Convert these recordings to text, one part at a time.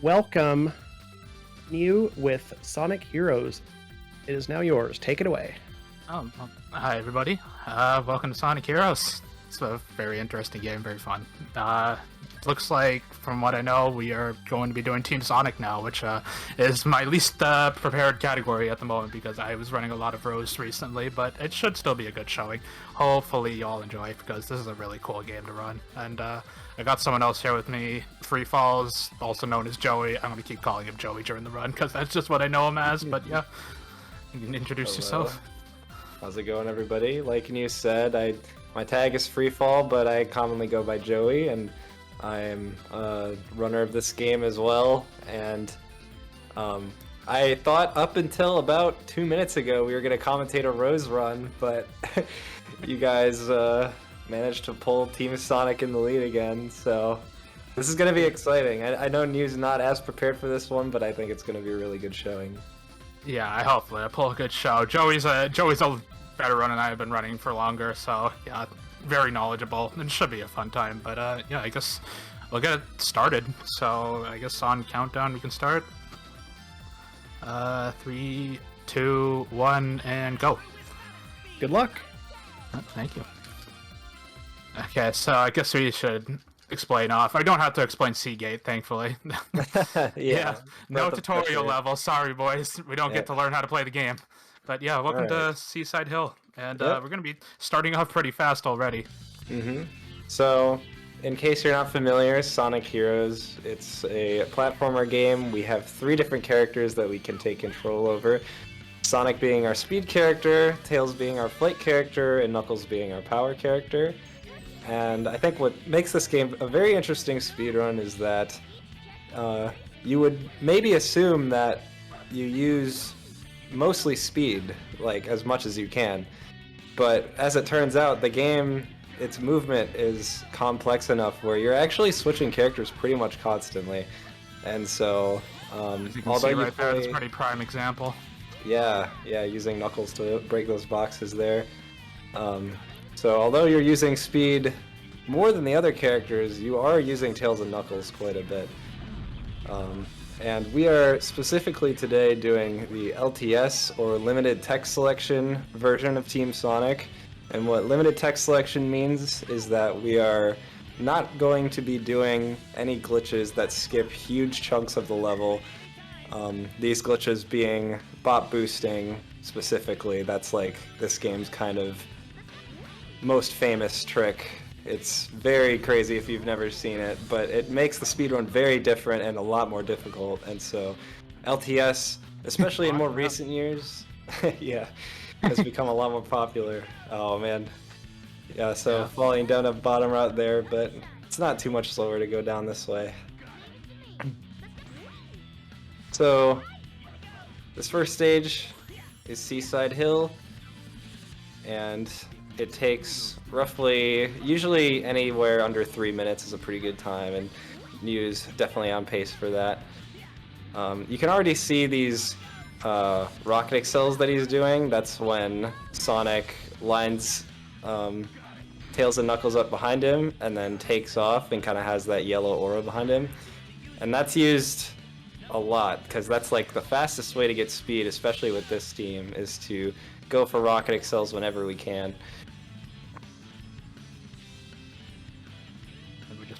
welcome you with Sonic Heroes. It is now yours. Take it away. Hi everybody. Welcome to Sonic Heroes. It's a very interesting game, very fun. Looks like, from what I know, we are going to be doing Team Sonic now, which is my least prepared category at the moment because I was running a lot of Rose recently, but it should still be a good showing. Hopefully y'all enjoy it because this is a really cool game to run. And I got someone else here with me, Free Falls, also known as Joey. I'm going to keep calling him Joey during the run because that's just what I know him as, but yeah. You can introduce yourself. How's it going, everybody? Like you said, my tag is Freefall, but I commonly go by Joey, and I'm a runner of this game as well. And I thought up until about 2 minutes ago we were going to commentate a Rose run, but you guys managed to pull Team Sonic in the lead again, so this is going to be exciting. I know New's not as prepared for this one, but I think it's going to be a really good showing. Yeah, hopefully I pull a good show. Joey's a better runner than I have been running for longer, so yeah, very knowledgeable. It should be a fun time, but yeah, I guess we'll get it started. So I guess on countdown we can start. 3, 2, 1, and go. Good luck. Oh, thank you. Okay, so I guess we should explain off. I don't have to explain Seagate, thankfully. Yeah, no tutorial level. Sorry, boys. We don't get to learn how to play the game. But yeah, welcome to Seaside Hill. And we're going to be starting off pretty fast already. So, in case you're not familiar, Sonic Heroes, it's a platformer game. We have 3 different characters that we can take control over. Sonic being our speed character, Tails being our flight character, and Knuckles being our power character. And I think what makes this game a very interesting speedrun is that you would maybe assume that you use mostly speed, like as much as you can. But as it turns out, the game, its movement is complex enough where you're actually switching characters pretty much constantly. And so, as you can see right there, that's a pretty prime example. Yeah, using Knuckles to break those boxes there. So although you're using speed more than the other characters, you are using Tails and Knuckles quite a bit. And we are specifically today doing the LTS, or Limited Text Selection, version of Team Sonic. And what Limited Text Selection means is that we are not going to be doing any glitches that skip huge chunks of the level. These glitches being bot boosting specifically. That's like this game's kind of most famous trick. It's very crazy if you've never seen it, but it makes the speedrun very different and a lot more difficult. And so LTS, especially in more recent years, has become a lot more popular. Oh man. Yeah, so falling down a bottom route there, but it's not too much slower to go down this way. So this first stage is Seaside Hill, and it takes roughly, usually anywhere under 3 minutes is a pretty good time, and New's definitely on pace for that. You can already see these rocket accels that he's doing. That's when Sonic lines Tails and Knuckles up behind him and then takes off and kind of has that yellow aura behind him. And that's used a lot because that's like the fastest way to get speed, especially with this team, is to go for rocket accels whenever we can.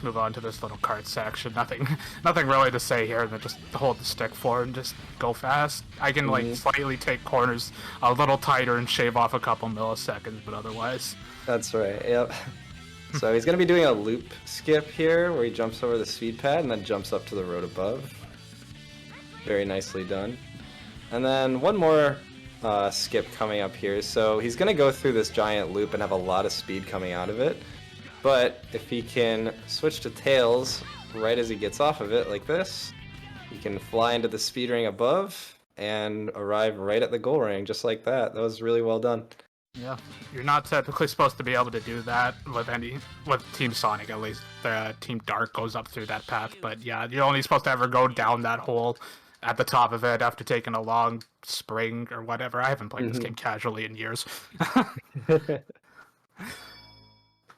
Move on to this little cart section. Nothing really to say here than just hold the stick forward and just go fast. I can like slightly take corners a little tighter and shave off a couple milliseconds, but otherwise. That's right, yep. So he's going to be doing a loop skip here where he jumps over the speed pad and then jumps up to the road above. Very nicely done. And then one more skip coming up here. So he's going to go through this giant loop and have a lot of speed coming out of it. But if he can switch to Tails right as he gets off of it, like this, he can fly into the speed ring above and arrive right at the goal ring, just like that. That was really well done. Yeah, you're not typically supposed to be able to do that with Team Sonic, at least. Team Dark goes up through that path, but yeah, you're only supposed to ever go down that hole at the top of it after taking a long spring or whatever. I haven't played this game casually in years.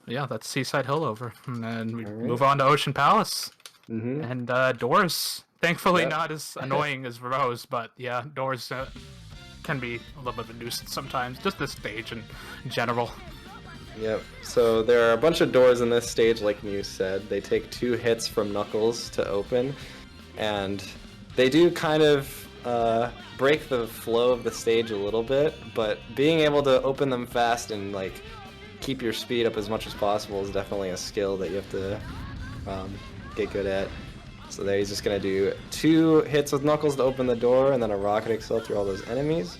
Yeah, that's Seaside Hill over. And then we move on to Ocean Palace. And doors. Thankfully, Yep. not as annoying as Rose, but yeah, doors can be a little bit of a nuisance sometimes. Just this stage in general. Yep. So there are a bunch of doors in this stage, like Mew said. They take 2 hits from Knuckles to open, and they do kind of break the flow of the stage a little bit. But being able to open them fast and like keep your speed up as much as possible is definitely a skill that you have to get good at. So there, he's just gonna do 2 hits with Knuckles to open the door, and then a rocket excel through all those enemies.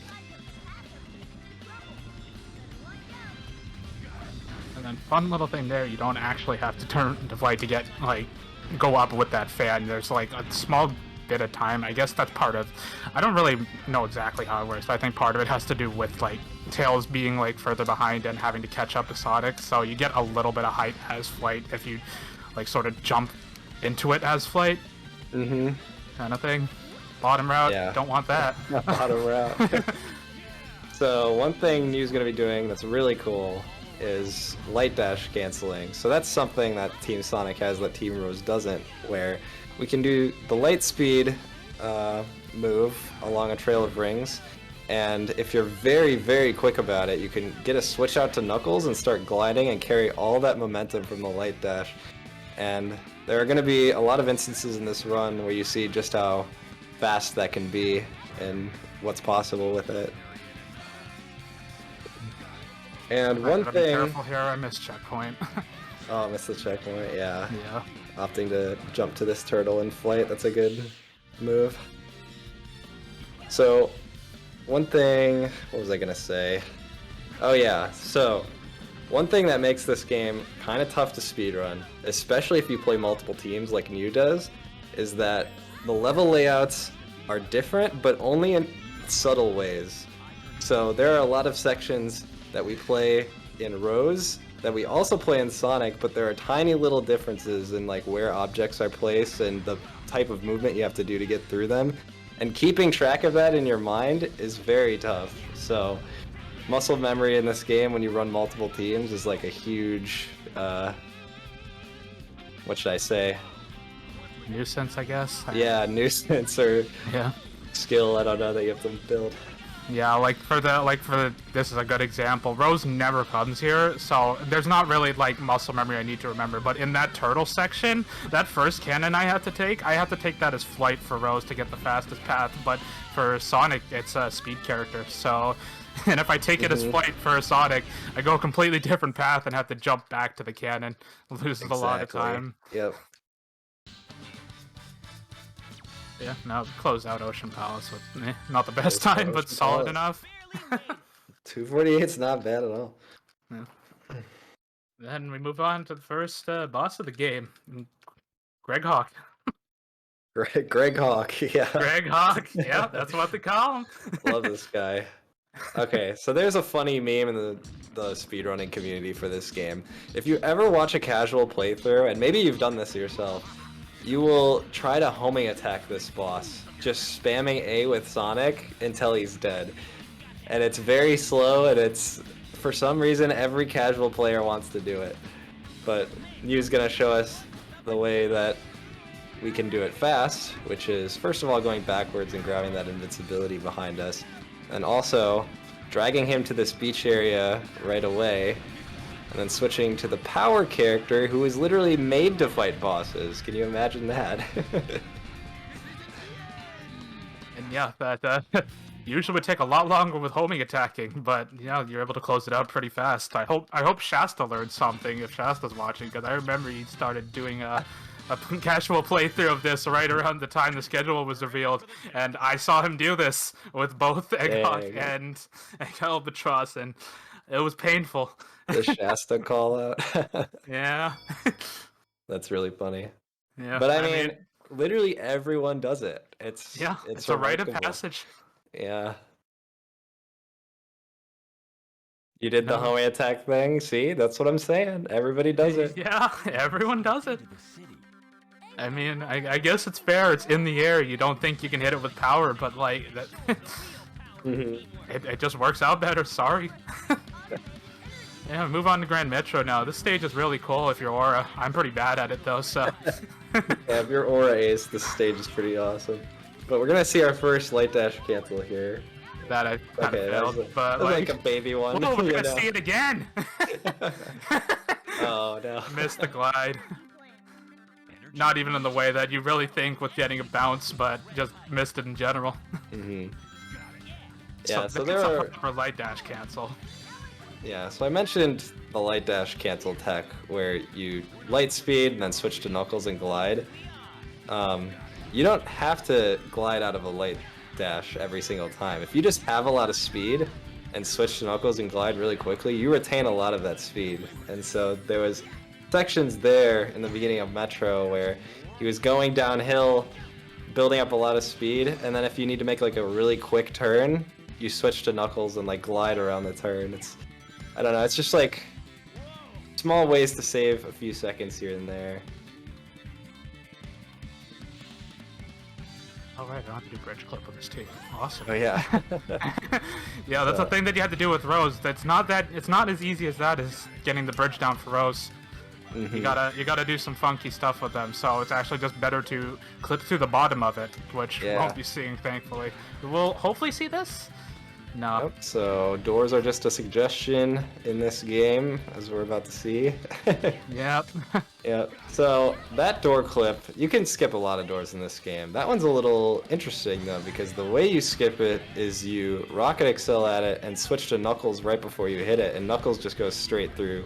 And then fun little thing there, you don't actually have to turn the flight to get like go up with that fan. There's like a small bit of time. I guess that's part of. I don't really know exactly how it works, but I think part of it has to do with like Tails being like further behind and having to catch up to Sonic. So you get a little bit of height as flight if you like sort of jump into it as flight. Mm-hmm. Kind of thing. Bottom route. Yeah. Don't want that. Bottom route. So one thing Mew's gonna be doing that's really cool is light dash canceling. So that's something that Team Sonic has that Team Rose doesn't, where we can do the light speed move along a trail of rings, and if you're very, very quick about it, you can get a switch out to Knuckles and start gliding and carry all that momentum from the light dash. And there are going to be a lot of instances in this run where you see just how fast that can be and what's possible with it. And one Gotta thing... Be careful here, I missed checkpoint. Oh, I missed the checkpoint, yeah. Yeah. Opting to jump to this turtle in flight, that's a good move. So, one thing... What was I gonna say? Oh yeah, so... One thing that makes this game kind of tough to speedrun, especially if you play multiple teams like Mew does, is that the level layouts are different, but only in subtle ways. So there are a lot of sections that we play in Rose that we also play in Sonic, but there are tiny little differences in like where objects are placed and the type of movement you have to do to get through them. And keeping track of that in your mind is very tough. So muscle memory in this game when you run multiple teams is like a huge, what should I say? Nuisance, I guess. Yeah, nuisance or Yeah. skill, I don't know, that you have to build. Yeah, this is a good example. Rose never comes here, so there's not really like muscle memory I need to remember. But in that turtle section, that first cannon I have to take that as flight for Rose to get the fastest path. But for Sonic, it's a speed character. So, and if I take it as flight for Sonic, I go a completely different path and have to jump back to the cannon. Loses a lot of time. Yep. Yeah, now close out Ocean Palace with not the best Close out time, but Ocean solid Palace. enough. 248's not bad at all. Yeah. Then we move on to the first boss of the game, Greg Hawk. Greg Hawk, yeah. Greg Hawk, yeah, that's what they call him. Love this guy. Okay, so there's a funny meme in the speedrunning community for this game. If you ever watch a casual playthrough, and maybe you've done this yourself, you will try to homing attack this boss, just spamming A with Sonic until he's dead. And it's very slow, and it's, for some reason, every casual player wants to do it. But Mew's gonna show us the way that we can do it fast, which is, first of all, going backwards and grabbing that invincibility behind us, and also dragging him to this beach area right away, and then switching to the power character who is literally made to fight bosses. Can you imagine that? And yeah, that usually would take a lot longer with homing attacking, but yeah, you're able to close it out pretty fast. I hope Shasta learned something if Shasta's watching, because I remember he started doing a casual playthrough of this right around the time the schedule was revealed, and I saw him do this with both Egghawk and Albatross, and it was painful. The Shasta call out. Yeah. That's really funny. Yeah. But I mean, literally everyone does it. It's a rite of remarkable. passage. Yeah. You did the homing attack thing. See, that's what I'm saying. Everybody does it. Yeah, everyone does it. I mean, I guess it's fair. It's in the air. You don't think you can hit it with power, but like that, it just works out better. Sorry. Yeah, move on to Grand Metro now. This stage is really cool if you're Aura. I'm pretty bad at it though, so. Yeah, if you're Aura Ace, this stage is pretty awesome. But we're gonna see our first light dash cancel here. That I kind of failed, but like a baby one. Whoa, we're gonna see it again! Oh no. Missed the glide. Not even in the way that you really think with getting a bounce, but just missed it in general. Mm-hmm. Yeah, so there are... for light dash cancel. Yeah, so I mentioned the light dash cancel tech, where you light speed and then switch to knuckles and glide. You don't have to glide out of a light dash every single time. If you just have a lot of speed and switch to knuckles and glide really quickly, you retain a lot of that speed. And so there was sections there in the beginning of Metro where he was going downhill, building up a lot of speed, and then if you need to make like a really quick turn, you switch to knuckles and like glide around the turn. I don't know, it's just like small ways to save a few seconds here and there. Alright, I don't have to do bridge clip with this too. Awesome. Oh yeah. Yeah, that's a thing that you have to do with Rose. It's not as easy as that as getting the bridge down for Rose. Mm-hmm. You gotta do some funky stuff with them, so it's actually just better to clip through the bottom of it, which we won't be seeing, thankfully. We'll hopefully see this? No. Yep, so doors are just a suggestion in this game, as we're about to see. Yep. Yep, so that door clip, you can skip a lot of doors in this game. That one's a little interesting though, because the way you skip it is you rocket excel at it and switch to Knuckles right before you hit it, and Knuckles just goes straight through,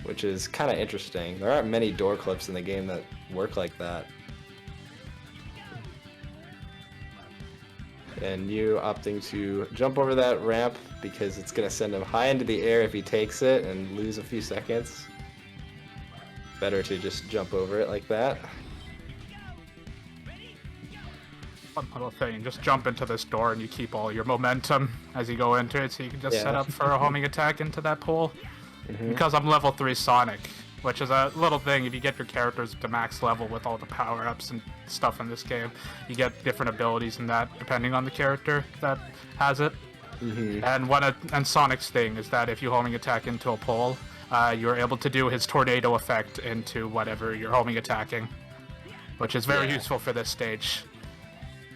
which is kind of interesting. There aren't many door clips in the game that work like that. And you opting to jump over that ramp because it's going to send him high into the air if he takes it and lose a few seconds. Better to just jump over it like that. One little thing, just jump into this door and you keep all your momentum as you go into it, so you can just set up for a homing attack into that pool. Mm-hmm. Because I'm level 3 Sonic, which is a little thing. If you get your characters to max level with all the power-ups and stuff in this game, you get different abilities in that depending on the character that has it. Mm-hmm. And Sonic's thing is that if you homing attack into a pole, you're able to do his tornado effect into whatever you're homing attacking, which is very useful for this stage.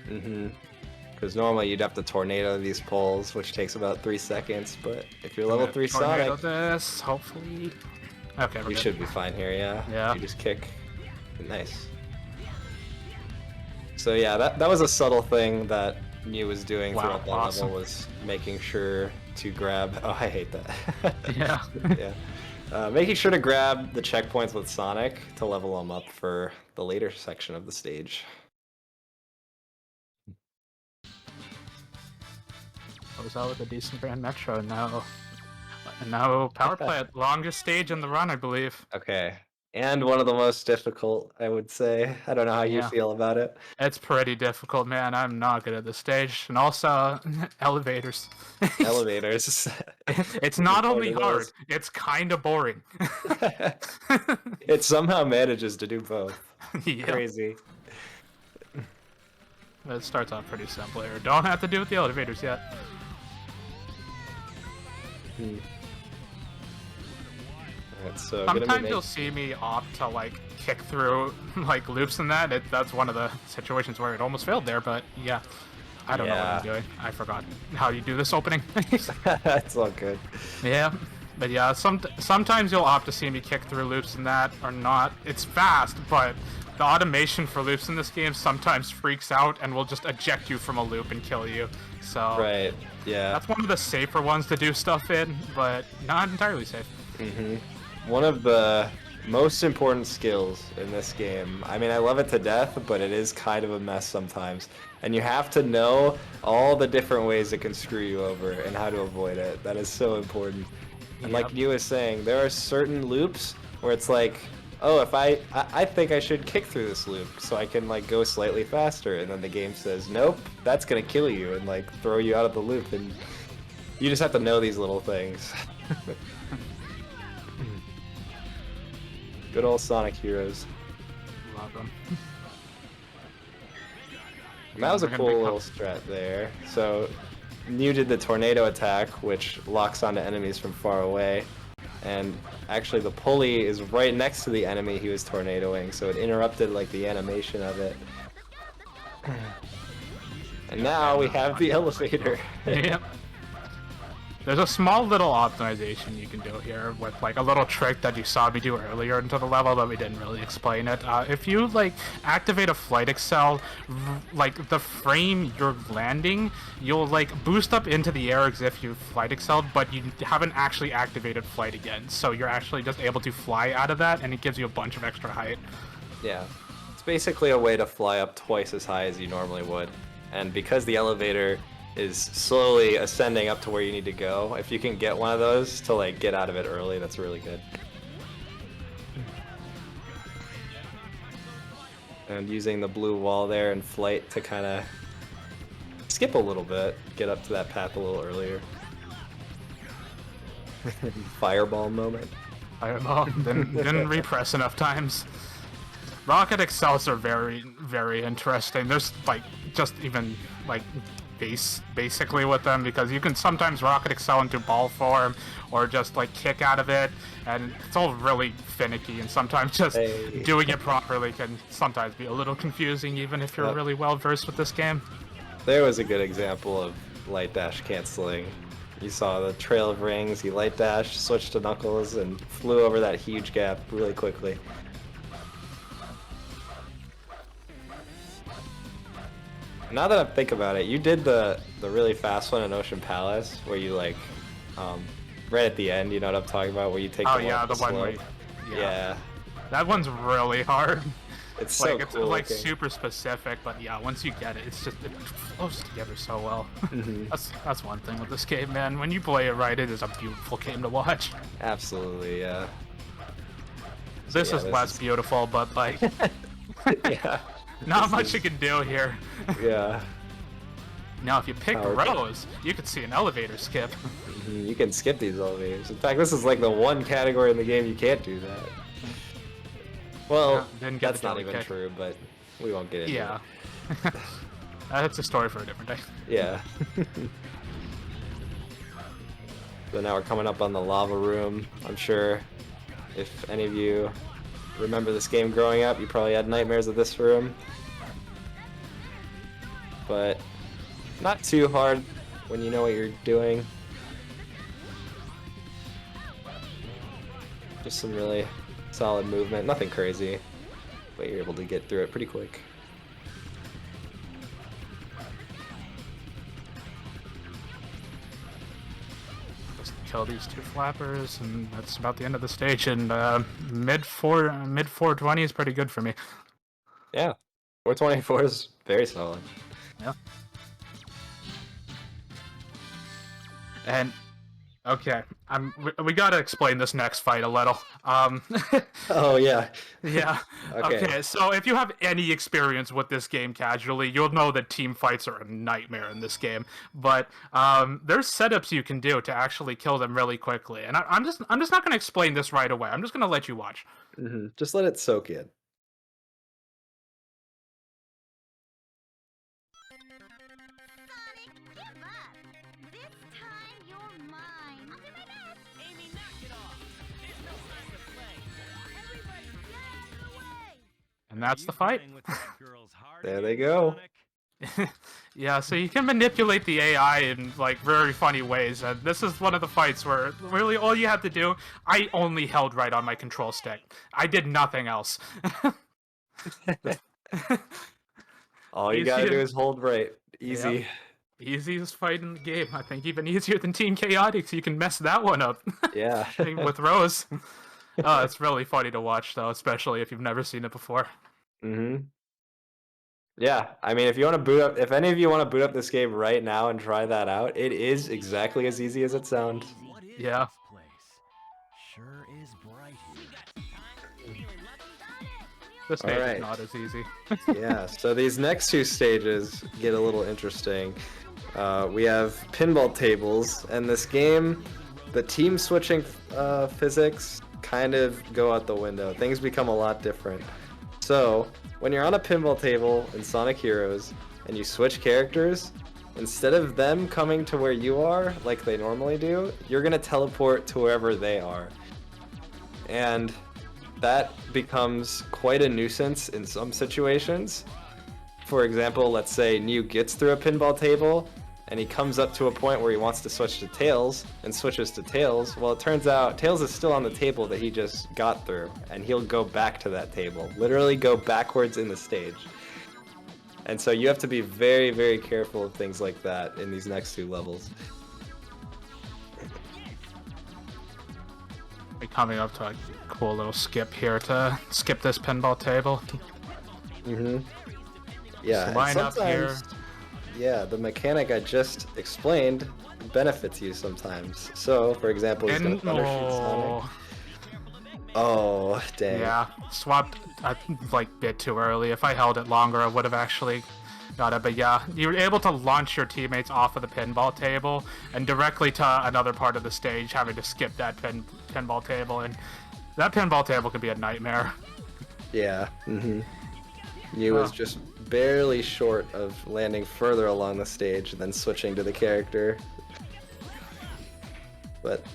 Mm-hmm. Because normally you'd have to tornado these poles, which takes about 3 seconds, but if you're level 3 Sonic... this, hopefully... Okay, you should be fine here, yeah. You just kick. Nice. So yeah, that was a subtle thing that Mew was doing throughout that level, was making sure to grab... Oh, I hate that. Yeah. Yeah. Making sure to grab the checkpoints with Sonic to level him up for the later section of the stage. Goes out with a decent Grand Metro now. And now power plant, longest stage in the run, I believe. Okay. And one of the most difficult, I would say. I don't know how you feel about it. It's pretty difficult, man. I'm not good at this stage. And also, elevators. Elevators. It's not only hard, it's kind of boring. It somehow manages to do both. Crazy. It starts off pretty simple here. Don't have to do with the elevators yet. Right, so sometimes you'll see me opt to like kick through like loops and that. That's one of the situations where it almost failed there, but yeah. I don't know what I'm doing. I forgot how you do this opening. That's all good. Yeah. But yeah, sometimes you'll opt to see me kick through loops and that or not. It's fast, but the automation for loops in this game sometimes freaks out and will just eject you from a loop and kill you. So right, yeah. That's one of the safer ones to do stuff in, but not entirely safe. Mm-hmm. One of the most important skills in this game. I mean, I love it to death, but it is kind of a mess sometimes. And you have to know all the different ways it can screw you over and how to avoid it. That is so important. And like you was saying, there are certain loops where it's like, oh, if I think I should kick through this loop so I can like go slightly faster, and then the game says, nope, that's gonna kill you and like throw you out of the loop, and you just have to know these little things. Good old Sonic Heroes. Love them. That was a cool little strat there. So Mew did the tornado attack, which locks onto enemies from far away. and actually the pulley is right next to the enemy he was tornadoing, so it interrupted like the animation of it. And now we have the elevator. Yep. There's a small little optimization you can do here with like a little trick that you saw me do earlier into the level, but we didn't really explain it. If you like activate a flight excel, like the frame you're landing, you'll like boost up into the air as if you flight excelled, but you haven't actually activated flight again. So you're actually just able to fly out of that, and it gives you a bunch of extra height. Yeah, it's basically a way to fly up twice as high as you normally would. And because the elevator is slowly ascending up to where you need to go, if you can get one of those to like get out of it early, that's really good. And using the blue wall there in flight to kind of skip a little bit, get up to that path a little earlier. Fireball moment. Fireball. Didn't repress enough times. Rocket excels are very, very interesting. There's like just even like basically with them, because you can sometimes rocket excel into ball form or just like kick out of it, and it's all really finicky, and sometimes just doing it properly can sometimes be a little confusing even if you're really well versed with this game. There was a good example of light dash canceling. You saw the trail of rings, he light dash, switched to Knuckles, and flew over that huge gap really quickly. Now that I think about it, you did the really fast one in Ocean Palace, where you like, right at the end, you know what I'm talking about, where you take the one where yeah. That one's really hard. It's so like cool it's like looking. super specific, but yeah, once you get it, it flows together so well. That's one thing with this game, man. When you play it right, it is a beautiful game to watch. Absolutely, yeah. This is less beautiful, but like, yeah. not much you can do here. Yeah. Now, if you pick Rose, you could see an elevator skip. You can skip these elevators. In fact, this is like the one category in the game you can't do that. Well, that's not even true, but we won't get into it. That's a story for a different day. Yeah. So now we're coming up on the lava room. I'm sure if any of you remember this game growing up, you probably had nightmares of this room. But not too hard when you know what you're doing. Just some really solid movement, nothing crazy, but you're able to get through it pretty quick. Just kill these two flappers, and that's about the end of the stage. And mid 420 is pretty good for me. Yeah, 424 is very solid. Yeah. And okay, we gotta explain this next fight a little. Oh yeah. Yeah. Okay. So if you have any experience with this game casually, you'll know that team fights are a nightmare in this game. But there's setups you can do to actually kill them really quickly. And I'm just not gonna explain this right away. I'm just gonna let you watch. Just let it soak in. And that's the fight. There they go. Yeah, so you can manipulate the AI in like very funny ways, and this is one of the fights where really all you have to do, I only held right on my control stick. I did nothing else. All you gotta do is hold right. Easy. Yep. Easiest fight in the game. I think even easier than Team Chaotix. You can mess that one up. Yeah. With Rose. Oh, it's really funny to watch though, especially if you've never seen it before. Yeah, I mean, if you want to boot up, if any of you want to boot up this game right now and try that out, it is exactly as easy as it sounds. Yeah. Sure is bright here. This stage is not as easy. Yeah, so these next two stages get a little interesting. We have pinball tables, and this game, the team switching physics kind of go out the window. Things become a lot different. So, when you're on a pinball table in Sonic Heroes, and you switch characters, instead of them coming to where you are, like they normally do, you're gonna teleport to wherever they are. And that becomes quite a nuisance in some situations. For example, let's say New gets through a pinball table, and he comes up to a point where he wants to switch to Tails, and switches to Tails. Well, it turns out Tails is still on the table that he just got through, and he'll go back to that table. Literally go backwards in the stage. And so you have to be very, very careful of things like that in these next 2 levels. We're coming up to a cool little skip here to skip this pinball table. Mm-hmm. Yeah, So line and up here. sometimes, yeah, the mechanic I just explained benefits you sometimes. So, for example, he's going to thundershoot Sonic. Oh, dang. Yeah, swapped like a bit too early. If I held it longer, I would have actually got it. But yeah, you were able to launch your teammates off of the pinball table and directly to another part of the stage, having to skip that pinball table. And that pinball table could be a nightmare. Yeah. Mm-hmm. You was just barely short of landing further along the stage than switching to the character. But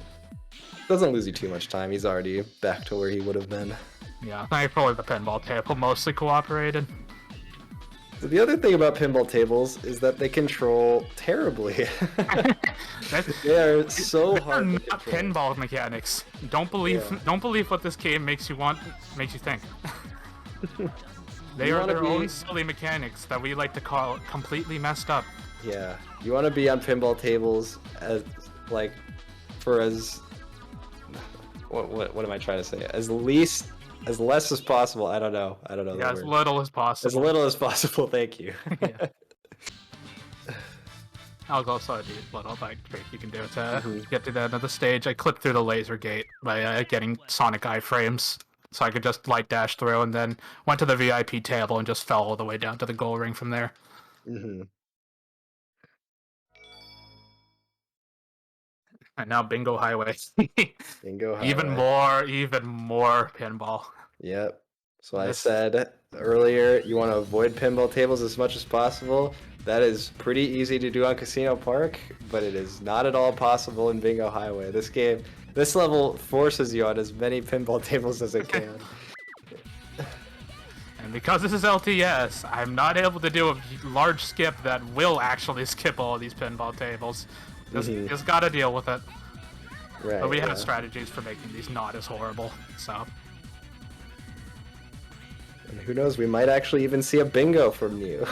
doesn't lose you too much time. He's already back to where he would have been. Yeah, thankfully the pinball table mostly cooperated. So the other thing about pinball tables is that they control terribly. They are so hard to not control. pinball mechanics. Don't believe what this game makes you think. They You are wanna their be- own silly mechanics that we like to call completely messed up. Yeah, you want to be on pinball tables as like for as what am I trying to say? As less as possible. I don't know. the Yeah, as word. little as possible. As little as possible. Thank you. Yeah. I'll also do a little like trick you can do to get to the end of the stage. I clipped through the laser gate by getting Sonic iframes, so I could just light dash through, and then went to the VIP table and just fell all the way down to the goal ring from there. Mm-hmm. And now Bingo Highway. Bingo highway. Even more pinball. Yep. So I This- said earlier, you want to avoid pinball tables as much as possible. That is pretty easy to do on Casino Park, but it is not at all possible in Bingo Highway. This level forces you on as many pinball tables as it can. And because this is LTS, I'm not able to do a large skip that will actually skip all of these pinball tables. Just gotta deal with it. Right. But we yeah. have strategies for making these not as horrible, so... And who knows, we might actually even see a bingo from you.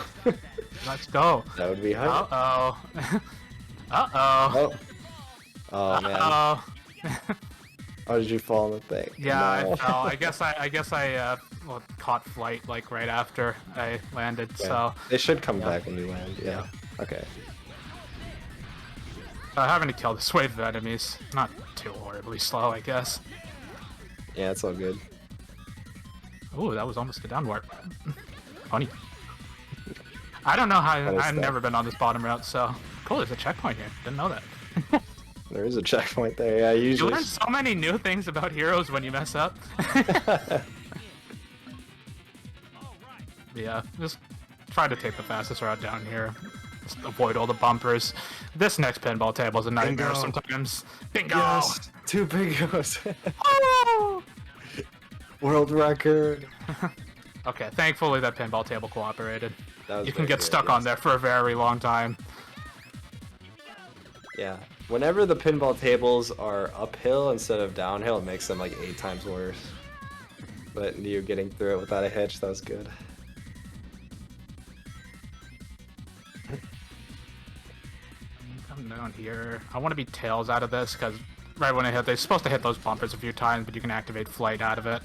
Let's go. That would be hype. Uh-oh. Uh-oh. Oh man. Uh-oh. Oh, did you fall in the thing? Yeah, No. I fell. I guess I caught flight like right after I landed, so... They should come back when you land, yeah. Okay. Having to kill this wave of enemies, not too horribly slow, I guess. Yeah, it's all good. Ooh, that was almost a downward. Funny. I don't know how. I've stuff. never been on this bottom route, so cool. There's a checkpoint here. Didn't know that. There is a checkpoint there, yeah, You usually. learn so many new things about heroes when you mess up. Yeah, just try to take the fastest route down here. Just avoid all the bumpers. This next pinball table is a nightmare Bingo. sometimes. Bingo! Yes! 2 bingos! Oh! World record! Okay, thankfully that pinball table cooperated. That was You can very get good, stuck on yes. there for a very long time. Yeah. Whenever the pinball tables are uphill instead of downhill, it makes them like 8 times worse. But you getting through it without a hitch, that was good. Come down here. I want to be Tails out of this, because right when I hit, they're supposed to hit those bumpers a few times, but you can activate flight out of it.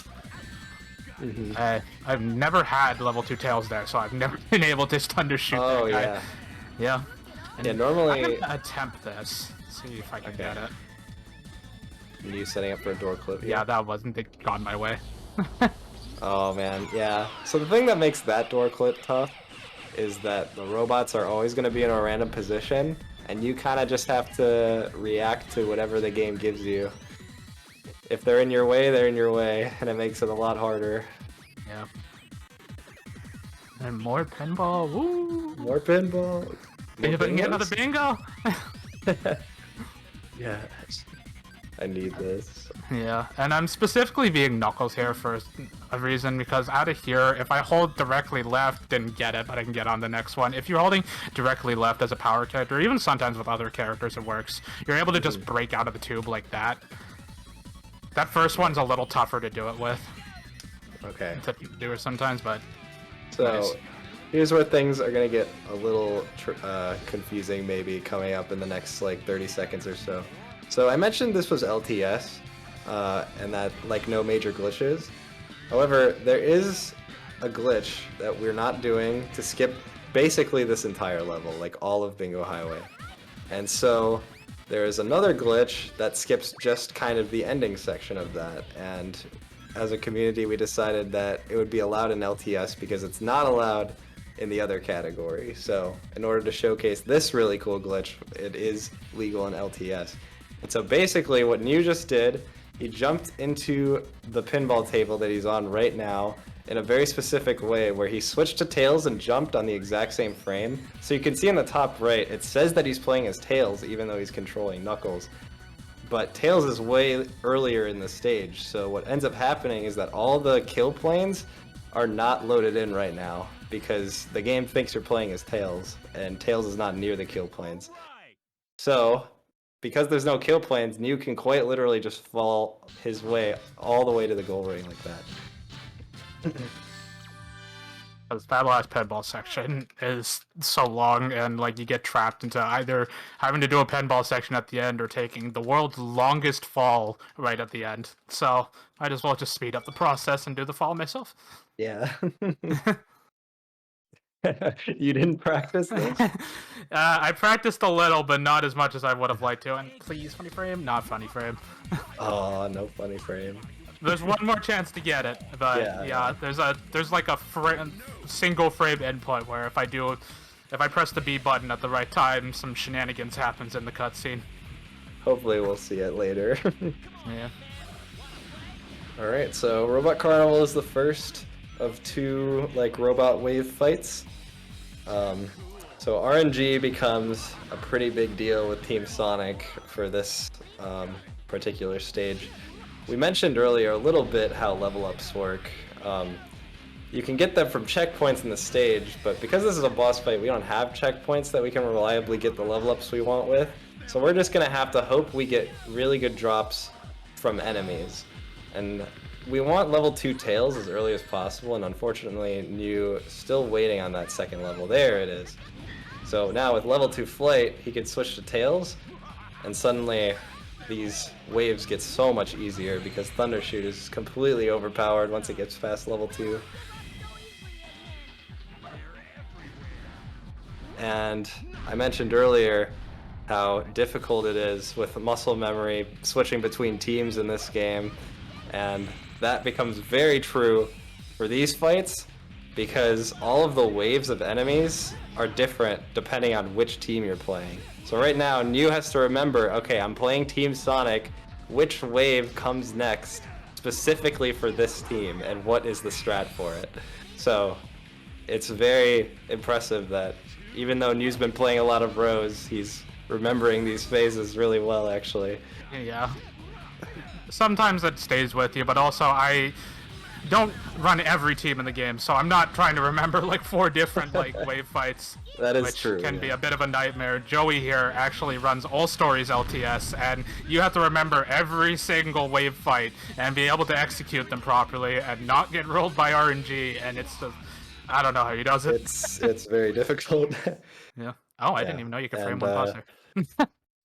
I've never had level 2 Tails there, so I've never been able to undershoot Oh, that guy. yeah. Yeah. And Yeah, normally- I'm gonna attempt this. See if I can get it. You setting up for a door clip here. Yeah, that wasn't gone my way. Oh man, yeah. So the thing that makes that door clip tough is that the robots are always going to be in a random position, and you kind of just have to react to whatever the game gives you. If they're in your way, they're in your way, and it makes it a lot harder. Yeah. And more pinball. Woo! More pinball. More If I can get another bingos? bingo. Yeah. I need this. Yeah, and I'm specifically being Knuckles here for a reason, because out of here, if I hold directly left, didn't get it, but I can get on the next one. If you're holding directly left as a power character, even sometimes with other characters it works, you're able to just break out of the tube like that. That first one's a little tougher to do it with. Okay. To do it sometimes, but... So, nice. here's where things are going to get a little confusing maybe coming up in the next like 30 seconds or so. So I mentioned this was LTS, and that like no major glitches. However, there is a glitch that we're not doing to skip basically this entire level, like all of Bingo Highway. And so there is another glitch that skips just kind of the ending section of that, and as a community we decided that it would be allowed in LTS because it's not allowed in the other category. So in order to showcase this really cool glitch, it is legal in LTS. And so basically what New just did, he jumped into the pinball table that he's on right now in a very specific way where he switched to Tails and jumped on the exact same frame. So you can see in the top right, it says that he's playing as Tails even though he's controlling Knuckles. But Tails is way earlier in the stage, so what ends up happening is that all the kill planes are not loaded in right now because the game thinks you're playing as Tails, and Tails is not near the kill planes. So, because there's no kill planes, New can quite literally just fall his way all the way to the goal ring like that. Because that last pinball section is so long, and like you get trapped into either having to do a pinball section at the end or taking the world's longest fall right at the end. So might as well just speed up the process and do the fall myself. Yeah. You didn't practice this? I practiced a little, but not as much as I would have liked to. And please, funny frame, not funny frame. Oh, no funny frame. There's one more chance to get it, but yeah, there's like a single frame input where if I press the B button at the right time, some shenanigans happens in the cutscene. Hopefully we'll see it later. Yeah. Alright, so Robot Carnival is the first of two like robot wave fights. So RNG becomes a pretty big deal with Team Sonic for this particular stage. We mentioned earlier a little bit how level ups work. You can get them from checkpoints in the stage, but because this is a boss fight, we don't have checkpoints that we can reliably get the level ups we want with. So we're just gonna have to hope we get really good drops from enemies. And we want level 2 Tails as early as possible, and unfortunately, New still waiting on that second level. There it is. So now with level 2 Flight, he can switch to Tails, and suddenly these waves get so much easier because Thundershoot is completely overpowered once it gets past level 2. And I mentioned earlier how difficult it is with muscle memory switching between teams in this game, and that becomes very true for these fights because all of the waves of enemies are different depending on which team you're playing. So right now, New has to remember, okay, I'm playing Team Sonic, which wave comes next specifically for this team, and what is the strat for it? So it's very impressive that even though New's been playing a lot of Rose, he's remembering these phases really well, actually. Yeah. Sometimes it stays with you, but also I don't run every team in the game, so I'm not trying to remember like 4 different like wave fights. That is which true. Can be a bit of a nightmare. Joey here actually runs All Stories LTS, and you have to remember every single wave fight and be able to execute them properly and not get rolled by RNG, and it's just, I don't know how he does it. It's very difficult. Yeah. Oh, I didn't even know you could frame one buzzer.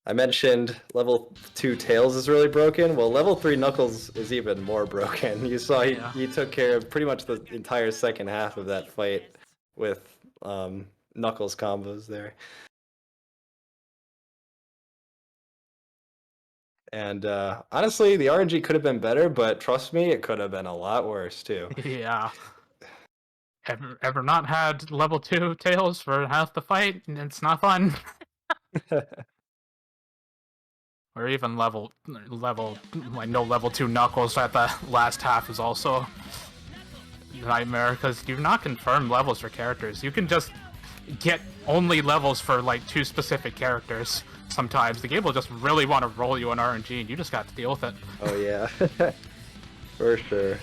I mentioned level 2 Tails is really broken. Well, level 3 Knuckles is even more broken. You saw he took care of pretty much the entire second half of that fight with Knuckles combos there. And honestly, the RNG could have been better, but trust me, it could have been a lot worse too. Yeah. Ever not had level 2 Tails for half the fight? It's not fun. Or even level like no level 2 Knuckles at the last half is also a nightmare because you've not confirmed levels for characters. You can just get only levels for like 2 specific characters. Sometimes the game will just really want to roll you an RNG, and you just got to deal with it. Oh yeah, for sure.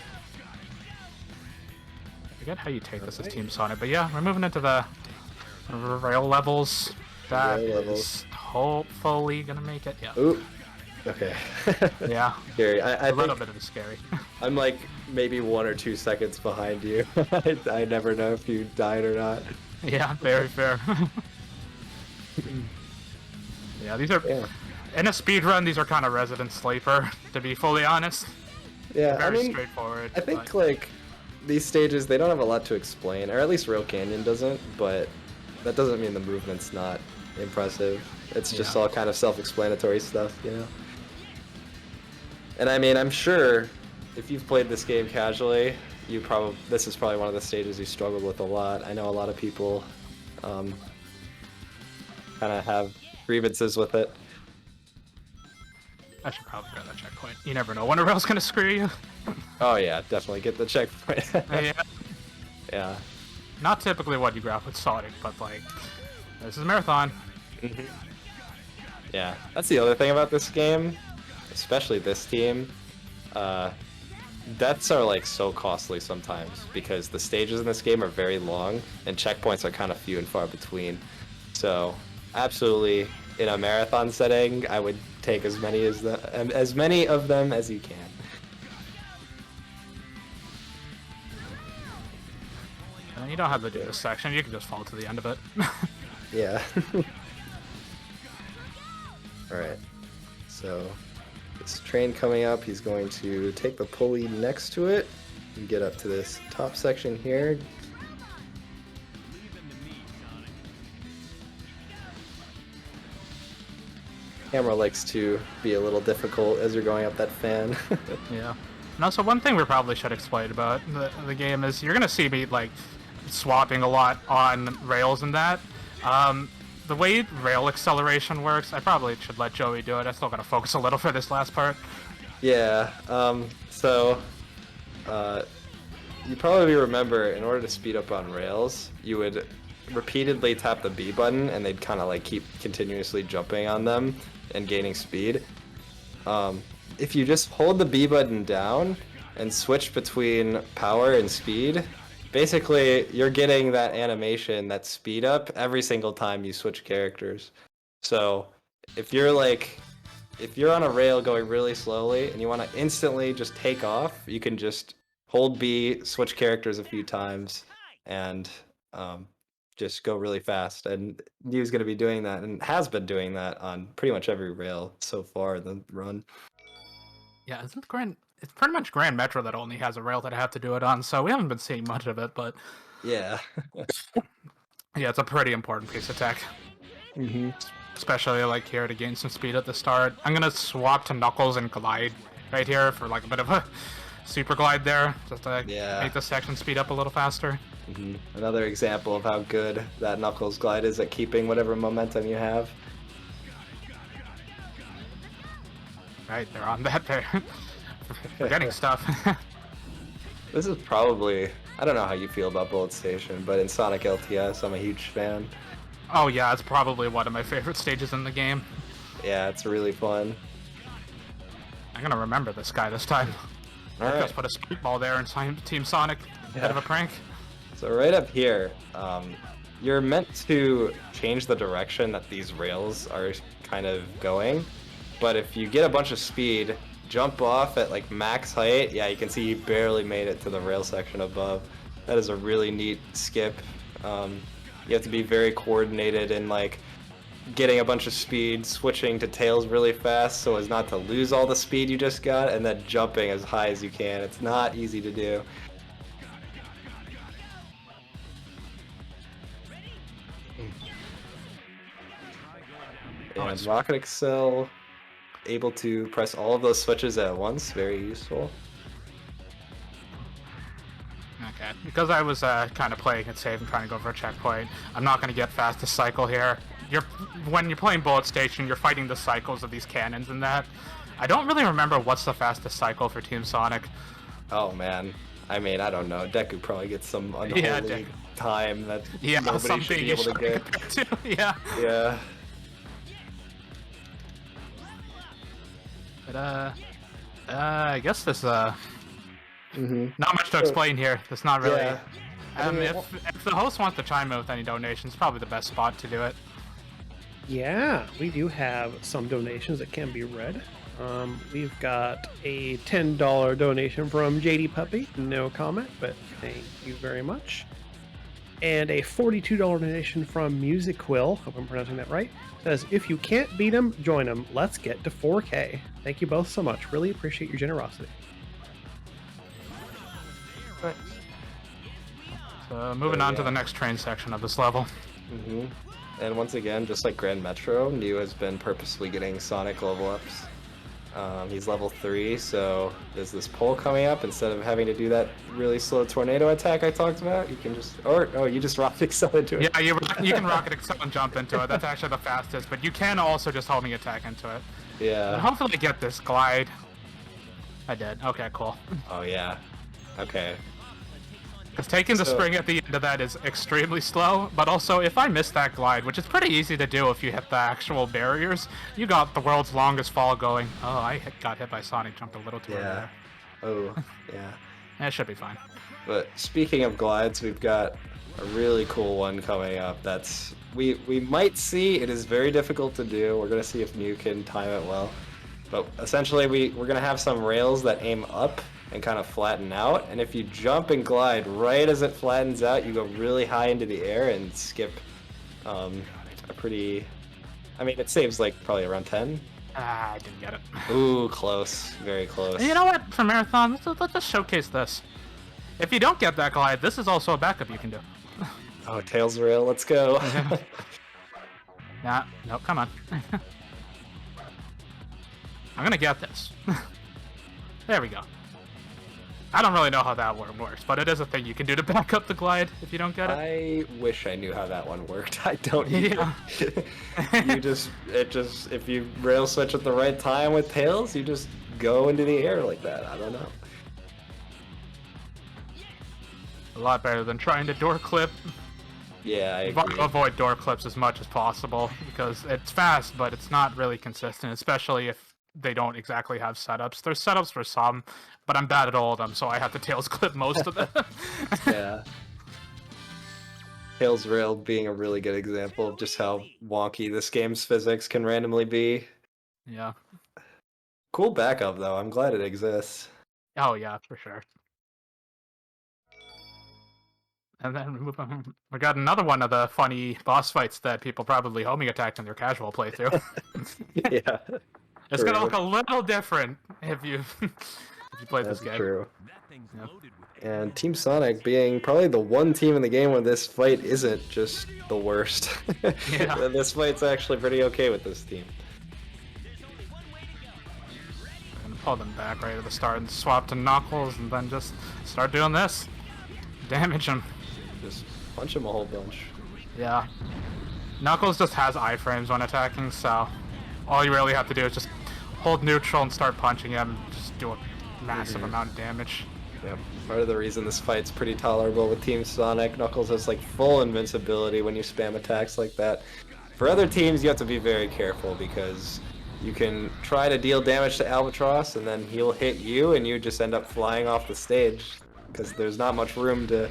I forget how you take this as Team Sonic, but yeah, we're moving into the rail levels. That Rail is levels. hopefully gonna make it. Yeah. Ooh. Okay. Yeah. Scary. I A little think bit of a scary. I'm like maybe 1 or 2 seconds behind you. I never know if you died or not. Yeah, very fair. Yeah, these are Yeah. in a speed run. These are kind of resident sleeper, to be fully honest. Yeah. Very I mean, straightforward. I think but- like these stages they don't have a lot to explain, or at least Rail Canyon doesn't. But that doesn't mean the movement's not impressive. It's just Yeah. all kind of self-explanatory stuff, you know. And I mean, I'm sure if you've played this game casually, this is probably one of the stages you struggled with a lot. I know a lot of people kind of have grievances with it. I should probably grab that checkpoint. You never know when a rail's gonna screw you. Oh yeah, definitely get the checkpoint. Yeah. Yeah. Not typically what you grab with Sonic, but like, this is a marathon. Yeah, that's the other thing about this game, especially this team. Deaths are like so costly sometimes because the stages in this game are very long and checkpoints are kind of few and far between. So, absolutely, in a marathon setting, I would take as many of them as you can. And you don't have to do this section. You can just fall to the end of it. Yeah. Alright. So, this train coming up, he's going to take the pulley next to it and get up to this top section here. Camera likes to be a little difficult as you're going up that fan. Yeah. Now, so one thing we probably should explain about the game is you're gonna see me like swapping a lot on rails and that. The way rail acceleration works, I probably should let Joey do it. I still gotta focus a little for this last part. Yeah, you probably remember in order to speed up on rails, you would repeatedly tap the B button and they'd kind of like keep continuously jumping on them and gaining speed. If you just hold the B button down and switch between power and speed, basically you're getting that animation, that speed up every single time you switch characters. So if you're on a rail going really slowly and you want to instantly just take off, you can just hold B, switch characters a few times, and just go really fast. And New's going to be doing that and has been doing that on pretty much every rail so far in the run. Yeah, it's pretty much Grand Metro that only has a rail that I have to do it on, so we haven't been seeing much of it, but Yeah. yeah, it's a pretty important piece of tech. Mm-hmm. Especially like here to gain some speed at the start. I'm gonna swap to Knuckles and Glide right here for like a bit of a super glide there, just to make the section speed up a little faster. Mm-hmm. Another example of how good that Knuckles glide is at keeping whatever momentum you have. Right, they're on that there. Forgetting stuff. This is probably, I don't know how you feel about Bullet Station, but in Sonic LTS, I'm a huge fan. Oh yeah, it's probably one of my favorite stages in the game. Yeah, it's really fun. I'm gonna remember this guy this time. Alright. Just put a speedball there and Team Sonic. Bit of a prank. So right up here, you're meant to change the direction that these rails are kind of going, but if you get a bunch of speed, jump off at like max height, yeah, you can see you barely made it to the rail section above. That is a really neat skip. You have to be very coordinated in like getting a bunch of speed, switching to tails really fast so as not to lose all the speed you just got, and then jumping as high as you can. It's not easy to do. And Rocket Excel, able to press all of those switches at once, very useful. Okay, because I was kind of playing it safe and trying to go for a checkpoint, I'm not going to get fastest cycle here. When you're playing Bullet Station, you're fighting the cycles of these cannons and that. I don't really remember what's the fastest cycle for Team Sonic. Oh man, I mean, I don't know. Deku probably gets some unholy time that Yeah, nobody should something be you able to should get. compare to. Yeah. Yeah. But I guess there's Mm-hmm. not much to explain here. There's not really. Yeah. I mean, If the host wants to chime in with any donations, probably the best spot to do it. Yeah, we do have some donations that can be read. We've got a $10 donation from JD Puppy. No comment, but thank you very much. And a $42 donation from Music Quill. Hope I'm pronouncing that right. Says, if you can't beat them, join them. Let's get to 4K. Thank you both so much. Really appreciate your generosity. Right. So moving on to the next train section of this level. Mm-hmm. And once again, just like Grand Metro, New has been purposely getting Sonic level ups. He's level 3, so there's this pole coming up. Instead of having to do that really slow tornado attack I talked about, you can just, you just rocket excel into it. Yeah, you can rocket excel and jump into it. That's actually the fastest, but you can also just homing attack into it. Yeah. And hopefully get this glide. I did. Okay, cool. Oh yeah. Okay. Because taking the spring at the end of that is extremely slow, but also if I miss that glide, which is pretty easy to do if you hit the actual barriers, you got the world's longest fall going. Oh, I got hit by Sonic, jumped a little too early Yeah. there. Oh, yeah. It should be fine. But speaking of glides, we've got a really cool one coming up. That's we might see. It is very difficult to do. We're gonna see if Mew can time it well. But essentially, we're gonna have some rails that aim up and kind of flatten out. And if you jump and glide right as it flattens out, you go really high into the air and skip a pretty. I mean, it saves like probably around 10. Ah, I didn't get it. Ooh, close. Very close. You know what? For Marathon, let's just showcase this. If you don't get that glide, this is also a backup you can do. Oh, Tails rail, let's go. Nah, no, come on. I'm gonna get this. There we go. I don't really know how that one works, but it is a thing you can do to back up the glide if you don't get it. I wish I knew how that one worked. I don't either. Yeah. If you rail switch at the right time with Tails, you just go into the air like that. I don't know. A lot better than trying to door clip. Yeah, I agree. Avoid door clips as much as possible because it's fast, but it's not really consistent, especially if they don't exactly have setups. There's setups for some, but I'm bad at all of them, so I have to Tails clip most of them. Yeah. Tails rail being a really good example of just how wonky this game's physics can randomly be. Yeah. Cool backup, though. I'm glad it exists. Oh, yeah, for sure. And then we got another one of the funny boss fights that people probably homing attacked in their casual playthrough. Yeah. It's gonna look a little different if you play this game. True. Yeah. And Team Sonic being probably the one team in the game where this fight isn't just the worst. Yeah. This fight's actually pretty okay with this team. I'm gonna pull them back right at the start and swap to Knuckles and then just start doing this. Damage him. Just punch him a whole bunch. Yeah. Knuckles just has iframes when attacking, so all you really have to do is just hold neutral and start punching him. Just do a massive amount of damage. Yep. Part of the reason this fight's pretty tolerable with Team Sonic, Knuckles has like full invincibility when you spam attacks like that. For other teams, you have to be very careful because you can try to deal damage to Albatross and then he'll hit you and you just end up flying off the stage because there's not much room to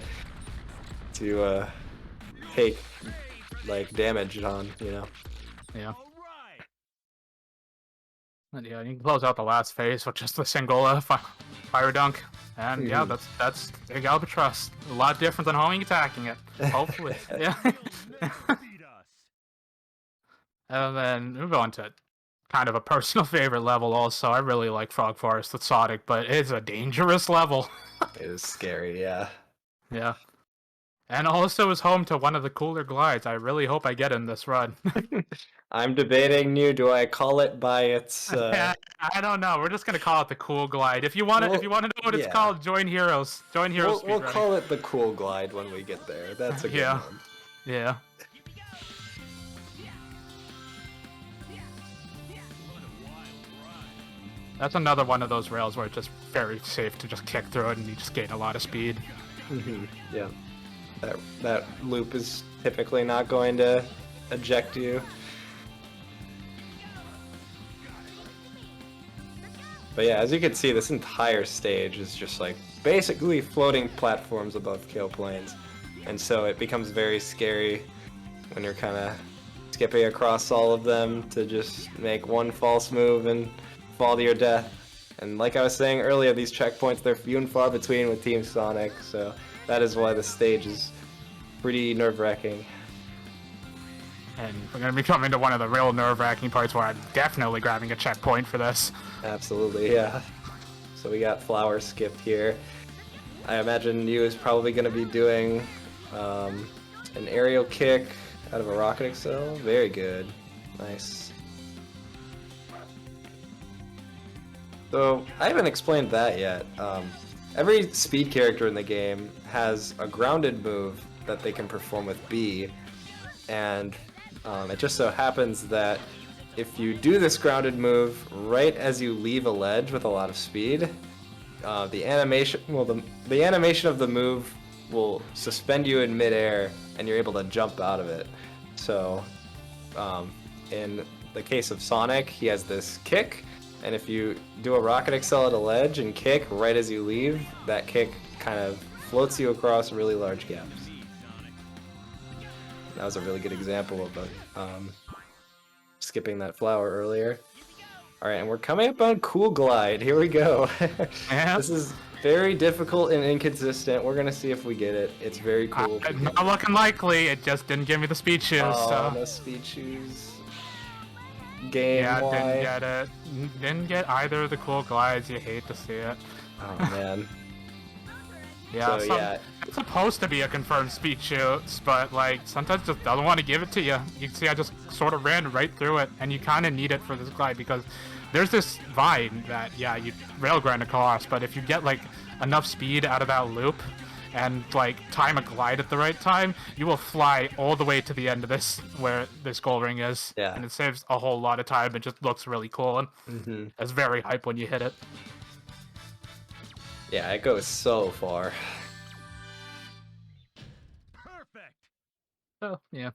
take like damage on, you know. Yeah. And yeah, you can close out the last phase with just a single fire dunk. And yeah, that's big Albatross. A lot different than homing attacking it. Hopefully. Yeah. And then move on to kind of a personal favorite level also. I really like Frog Forest with Sonic, but it's a dangerous level. It is scary, yeah. Yeah. And also is home to one of the cooler glides. I really hope I get in this run. I'm debating new. Do I call it by its? I don't know. We're just gonna call it the cool glide. If you want to, know what it's called, join Heroes. Join Heroes. We'll call it the cool glide when we get there. That's a good one. Yeah. That's another one of those rails where it's just very safe to just kick through it and you just gain a lot of speed. Yeah. that loop is typically not going to eject you. But yeah, as you can see, this entire stage is just like basically floating platforms above kill planes. And so it becomes very scary when you're kind of skipping across all of them to just make one false move and fall to your death. And like I was saying earlier, these checkpoints, they're few and far between with Team Sonic, so that is why the stage is pretty nerve-wracking. And we're going to be coming to one of the real nerve-wracking parts where I'm definitely grabbing a checkpoint for this. Absolutely, yeah. So we got Flower skipped here. I imagine you is probably going to be doing an aerial kick out of a rocket accel. Very good. Nice. So, I haven't explained that yet. Every speed character in the game has a grounded move that they can perform with B, and it just so happens that if you do this grounded move right as you leave a ledge with a lot of speed, the animation of the move will suspend you in midair, and you're able to jump out of it. So, in the case of Sonic, he has this kick, and if you do a rocket accel at a ledge and kick right as you leave, that kick kind of floats you across really large gaps. That was a really good example of skipping that flower earlier. Alright, and we're coming up on Cool Glide. Here we go. Yeah. This is very difficult and inconsistent. We're gonna see if we get it. It's very cool. Not looking likely. It just didn't give me the speed shoes. Oh, So. no speed shoes. Game Yeah, why? didn't get it. Didn't get either of the cool glides. You hate to see it. Oh man. Yeah, So, yeah. it's supposed to be a confirmed speed shoots, but like sometimes just doesn't want to give it to you. You can see I just sort of ran right through it, and you kind of need it for this glide because there's this vine that you rail grind across, but if you get like enough speed out of that loop and like time a glide at the right time, you will fly all the way to the end of this where this goal ring is. Yeah. And it saves a whole lot of time. It just looks really cool, and it's very hype when you hit it. Yeah, it goes so far. Perfect. So yeah,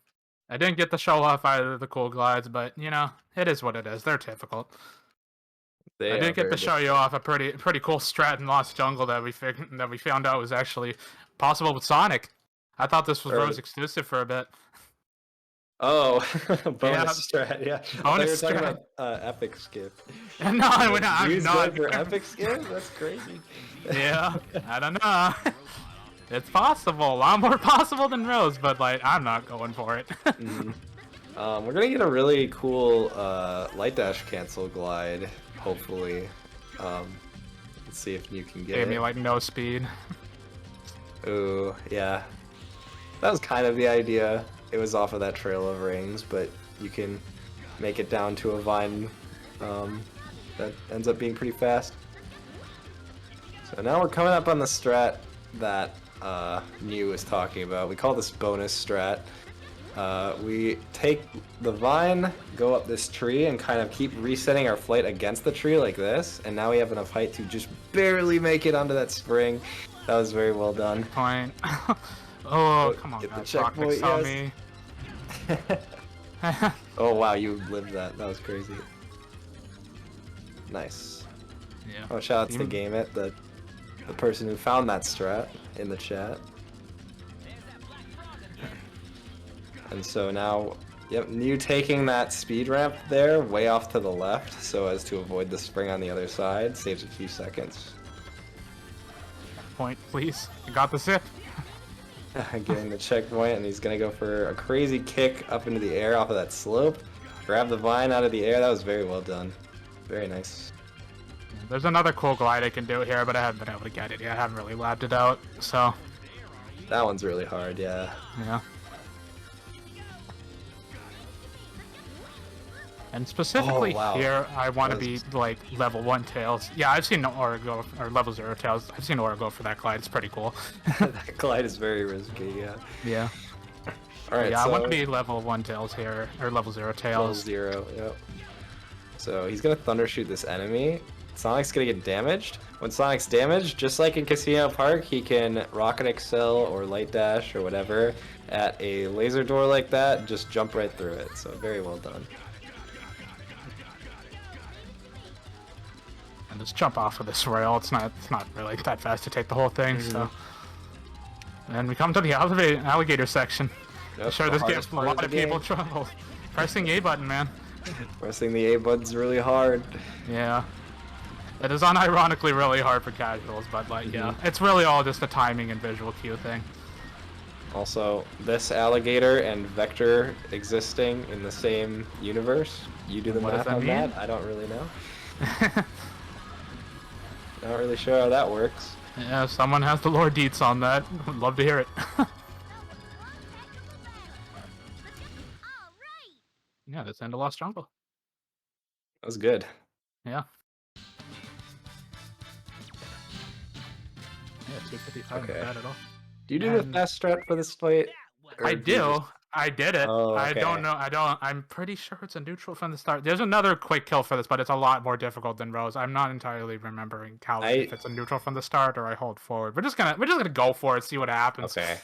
I didn't get to show off either of the cool glides, but you know, it is what it is. They're difficult. They I are did get very to show you off a pretty cool strat in Lost Jungle that we found out was actually possible with Sonic. I thought this was Really? Rose exclusive for a bit. Oh, bonus strat, yeah. I thought Bonus you were talking strat. about epic skip. No, I'm Use not. good for epic skip? That's crazy. Yeah, I don't know. It's possible, a lot more possible than Rose, but like I'm not going for it. We're gonna get a really cool light dash cancel glide, hopefully. Let's see if you can get Gave it. me like no speed. Ooh, yeah. That was kind of the idea. It was off of that trail of rings, but you can make it down to a vine that ends up being pretty fast. So now we're coming up on the strat that Mew was talking about. We call this bonus strat. We take the vine, go up this tree, and kind of keep resetting our flight against the tree like this, and now we have enough height to just barely make it onto that spring. That was very well done. Point. Oh, come on, Get the guys. checkpoint, Rockets on yes. me. Oh wow, you lived that. That was crazy. Nice. Yeah. Oh, shout out to Game It, the person who found that strat in the chat. And so now, yep, Mew taking that speed ramp there way off to the left so as to avoid the spring on the other side. Saves a few seconds. Point, please. I got the zip. Getting the checkpoint, and he's gonna go for a crazy kick up into the air off of that slope. Grab the vine out of the air. That was very well done. Very nice. There's another cool glide I can do here, but I haven't been able to get it yet. I haven't really labbed it out, so That one's really hard, yeah. yeah. And specifically Oh, wow. here, I want to That be was- like level 1 Tails. Yeah, I've seen Aura go, or level 0 Tails. I've seen Aura go for that glide. It's pretty cool. That glide is very risky, yeah. Yeah. Alright, Yeah, so I want to be level 1 Tails here, or level 0 level Tails. 0, yep. So he's gonna thunder shoot this enemy, Sonic's gonna get damaged. When Sonic's damaged, just like in Casino Park, he can Rocket Excel or Light Dash or whatever at a laser door like that, and just jump right through it. So very well done. And just jump off of this rail. It's not really that fast to take the whole thing. So. And we come to the alligator section. Yep, Sure, the this gives hardest a part of lot the of people game. trouble. Pressing A button, man. Pressing the A button's really hard. Yeah. It is unironically really hard for casuals, but like, yeah, it's really all just a timing and visual cue thing. Also, this alligator and Vector existing in the same universe. You do the What does math that on mean? that. I don't really know. Not really sure how that works. Yeah, if someone has the lore deets on that, would love to hear it. Yeah, that's End of Lost Jungle. That was good. Yeah. Yeah, 255 Okay. not bad at all. Do you do the And- fast strat for this fight? Or I do you do. just- I did it. Oh, I okay. don't know. I'm pretty sure it's a neutral from the start. There's another quick kill for this, but it's a lot more difficult than Rose. I'm not entirely remembering if it's a neutral from the start or I hold forward. We're just gonna go for it, see what happens. Okay.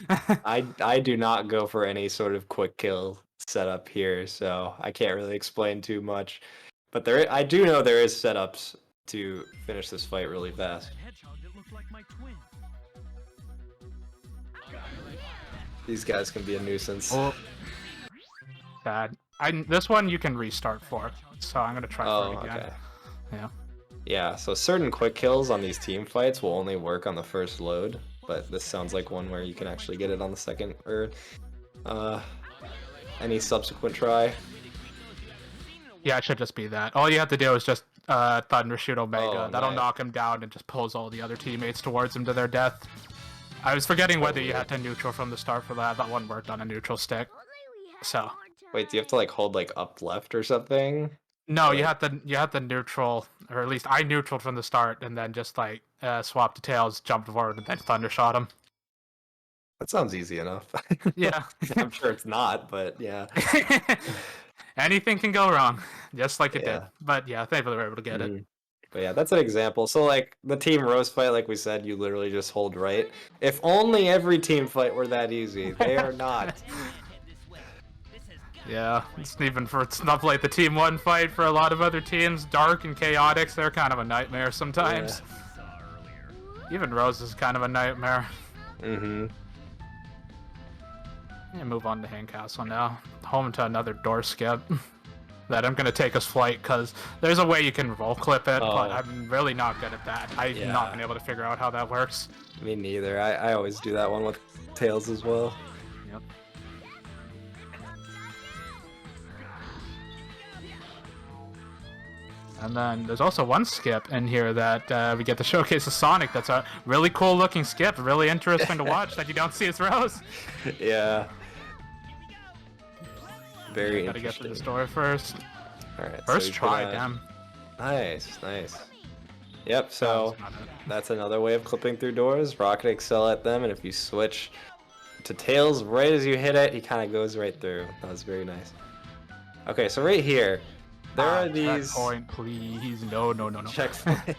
I do not go for any sort of quick kill setup here, so I can't really explain too much. But I do know there is setups to finish this fight really fast. Hedgehog that looked like my twin. These guys can be a nuisance. Oh, bad. This one you can restart for, so I'm gonna try for it again. Okay. Yeah. Yeah, so certain quick kills on these team fights will only work on the first load, but this sounds like one where you can actually get it on the second or any subsequent try. Yeah, it should just be that. All you have to do is just Thunder Shoot Omega. Oh, That'll nice. knock him down and just pulls all the other teammates towards him to their death. I was forgetting whether you had to neutral from the start for that. That one worked on a neutral stick. So Wait, do you have to like hold like up left or something? no, you have to neutral, or at least I neutraled from the start, and then just like swap to tails, jumped forward, and then Thunder shot him. That sounds easy enough. Yeah. I'm sure it's not, but yeah. Anything can go wrong, just like it did. Yeah. But yeah, thankfully we were able to get it. Mhm. But yeah, that's an example. So like the team Rose fight, like we said, you literally just hold right. If only every team fight were that easy. They are not. Yeah, it's not like the Team 1 fight for a lot of other teams. Dark and Chaotix, they're kind of a nightmare sometimes. Even Rose is kind of a nightmare. Mm-hmm. Yeah, move on to Handcastle now. Home to another door skip. That I'm gonna take as flight because there's a way you can roll clip it, but Oh. I'm really not good at that. I've Yeah. not been able to figure out how that works. Me neither. I always do that one with tails as well. Yep. And then there's also one skip in here that we get to showcase a Sonic. That's a really cool looking skip, really interesting to watch that you don't see as Rose. Yeah. Very Gotta get to interesting. the story first. All right. First so try, gonna- damn. Nice, nice. Yep. So That's not it. that's another way of clipping through doors. Rocket Excel at them, and if you switch to tails right as you hit it, he kind of goes right through. That was very nice. Okay, so right here, there are these Checkpoint, please. No. checkpoint.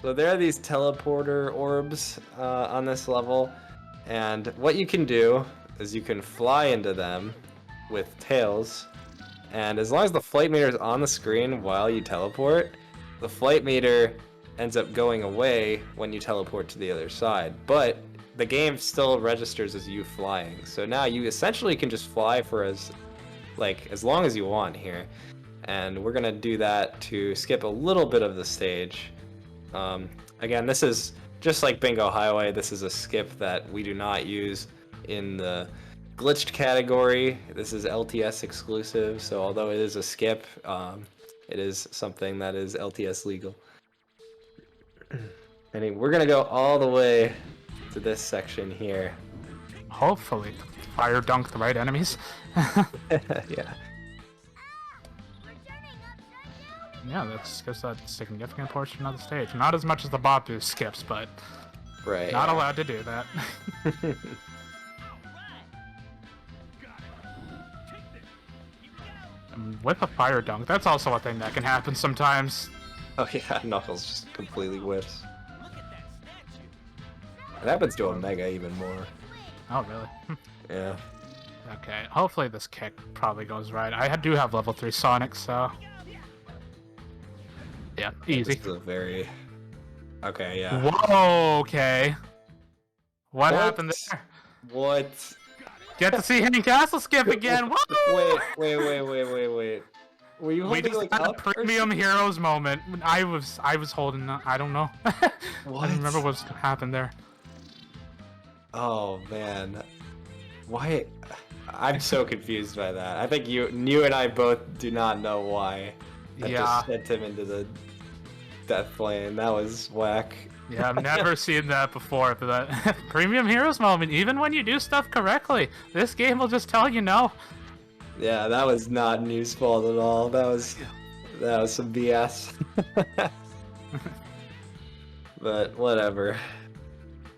So there are these teleporter orbs on this level, and what you can do is you can fly into them with tails, and as long as the flight meter is on the screen while you teleport, the flight meter ends up going away when you teleport to the other side, but the game still registers as you flying. So now you essentially can just fly for as long as you want here. And we're gonna do that to skip a little bit of the stage. Again, this is just like Bingo Highway. This is a skip that we do not use in the glitched category. This is LTS exclusive, so although it is a skip, it is something that is LTS legal. And we're gonna go all the way to this section here. Hopefully, fire dunk the right enemies. Yeah. Yeah, that's just a significant portion of the stage. Not as much as the Babu skips, but Right. not allowed to do that. And with a fire dunk, that's also a thing that can happen sometimes. Oh yeah, Knuckles just completely whiffs. It happens to Omega even more. Oh, really? Yeah. Okay, hopefully this kick probably goes right. I do have level 3 Sonic, so... Yeah, easy. This is a very... Okay, yeah. Whoa, okay. What happened there? What? Get to see Hank Castle skip again! Woo! Wait. Were you We holding just like had a up or premium heroes moment. I was holding. I don't know. I What? don't remember what happened there. Oh man. Why? I'm so confused by that. I think you and I both do not know why. That Yeah. just sent him into the death plane. That was whack. Yeah, I've never seen that before. But that premium heroes moment, even when you do stuff correctly, this game will just tell you no. Yeah, that was not New's fault at all. That was some BS. But whatever.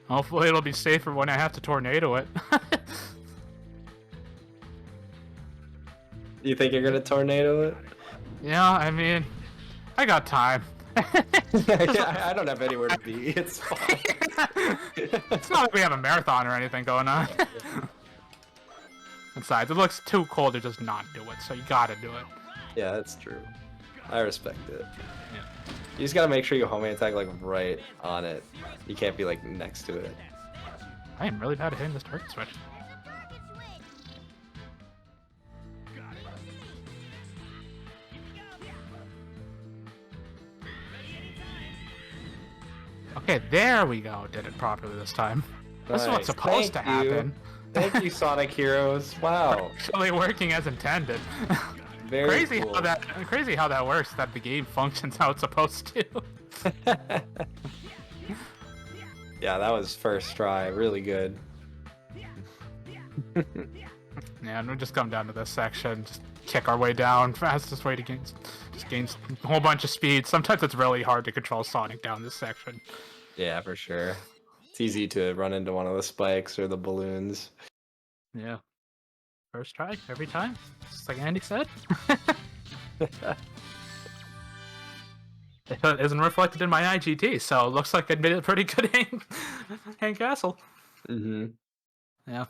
Hopefully it'll be safer when I have to tornado it. You think you're gonna tornado it? Yeah, I mean, I got time. I don't have anywhere to be. It's fine. It's not like we have a marathon or anything going on. Besides, it looks too cold to just not do it, so you gotta do it. Yeah, that's true. I respect it. Yeah. You just gotta make sure you homing attack like right on it. You can't be like next to it. I am really bad at hitting this target switch. Okay, there we go. Did it properly this time. This is what's Nice. supposed to Thank you. happen. Thank you, Sonic Heroes. Wow. Actually working as intended. Very Crazy cool. how that works. That the game functions how it's supposed to. Yeah, that was first try. Really good. Yeah, and we'll just come down to this section, just kick our way down. Fastest way to gain a whole bunch of speed. Sometimes it's really hard to control Sonic down this section. Yeah, for sure. It's easy to run into one of the spikes or the balloons. Yeah. First try, every time. Just like Andy said. It isn't reflected in my IGT, so it looks like I made a pretty good Hank Castle. Mm-hmm. Yeah.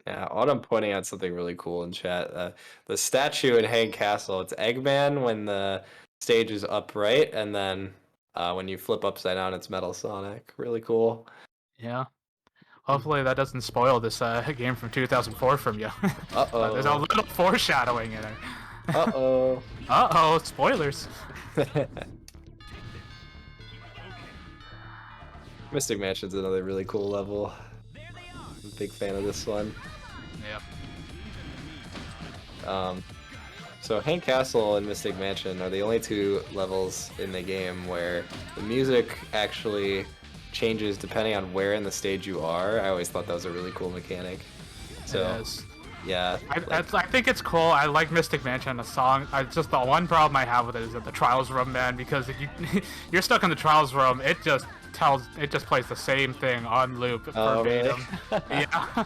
Yeah, Autumn pointing out something really cool in chat. The statue in Hank Castle, it's Eggman when the stage is upright, and then when you flip upside down, it's Metal Sonic. Really cool. Yeah. Hopefully that doesn't spoil this game from 2004 from you. Uh-oh. There's a little foreshadowing in it. Uh-oh. Uh-oh, spoilers. Mystic Mansion's another really cool level. I'm a big fan of this one. Yeah. So Hank Castle and Mystic Mansion are the only two levels in the game where the music actually changes depending on where in the stage you are. I always thought that was a really cool mechanic. So It is. yeah, I think it's cool. I like Mystic Mansion, the song. Just the one problem I have with it is that the Trials Room, man, because if you're stuck in the Trials Room, it just plays the same thing on loop verbatim. Really? Yeah.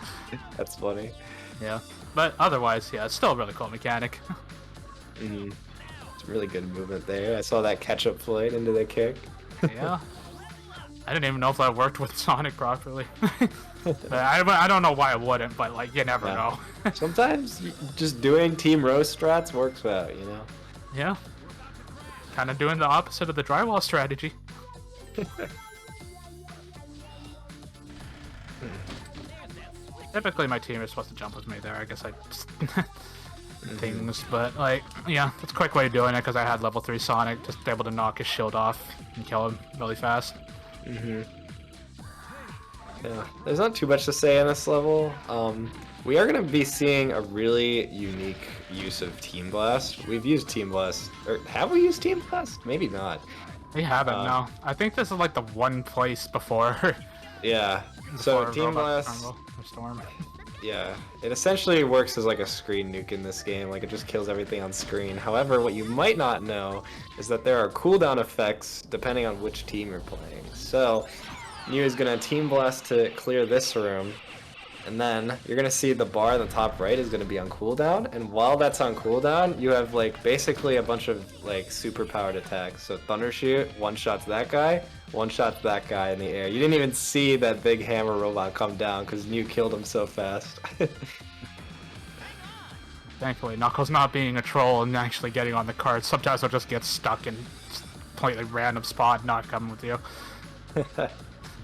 That's funny. Yeah. But otherwise, yeah, it's still a really cool mechanic. Mm-hmm. It's a really good movement there. I saw that catch-up flight into the kick. Yeah. I didn't even know if that worked with Sonic properly. I don't know why it wouldn't, but like you never know. Sometimes just doing Team Rose strats works out, you know? Yeah. Kind of doing the opposite of the drywall strategy. Typically my team is supposed to jump with me there. I guess I just things, but like, yeah, that's a quick way of doing it because I had level 3 Sonic, just able to knock his shield off and kill him really fast. Mm-hmm. Yeah, there's not too much to say on this level. We are going to be seeing a really unique use of Team Blast. We've used Team Blast, or have we used Team Blast? Maybe not. We haven't, no. I think this is like the one place before. Yeah, so before Team Robot Blast, Rumble or Storm. yeah, it essentially works as like a screen nuke in this game. Like it just kills everything on screen. However, what you might not know is that there are cooldown effects depending on which team you're playing. So, New is gonna Team Blast to clear this room, And then you're gonna see the bar in the top right is gonna be on cooldown, and while that's on cooldown, you have like basically a bunch of like super powered attacks. So Thunder Shoot, one shots that guy, one shots that guy in the air. You didn't even see that big hammer robot come down because you killed him so fast. Thankfully, Knuckles not being a troll and actually getting on the cart. Sometimes he'll just get stuck in completely random spot, not coming with you.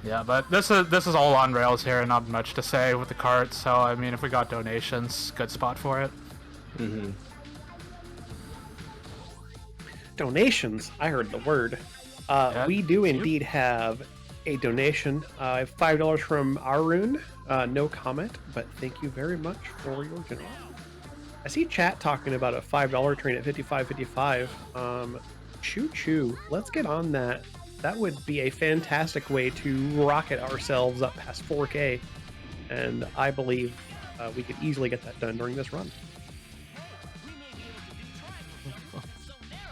Yeah, but this is all on rails here, not much to say with the cart. So I mean, if we got donations, good spot for it. Donations. I heard the word. Yeah, We do you? indeed have a donation. $5 from Arun. No comment, but thank you very much for your generosity. I see chat talking about a $5 train at 55.55. Choo choo. Let's get on that. That would be a fantastic way to rocket ourselves up past 4K, and I believe we could easily get that done during this run.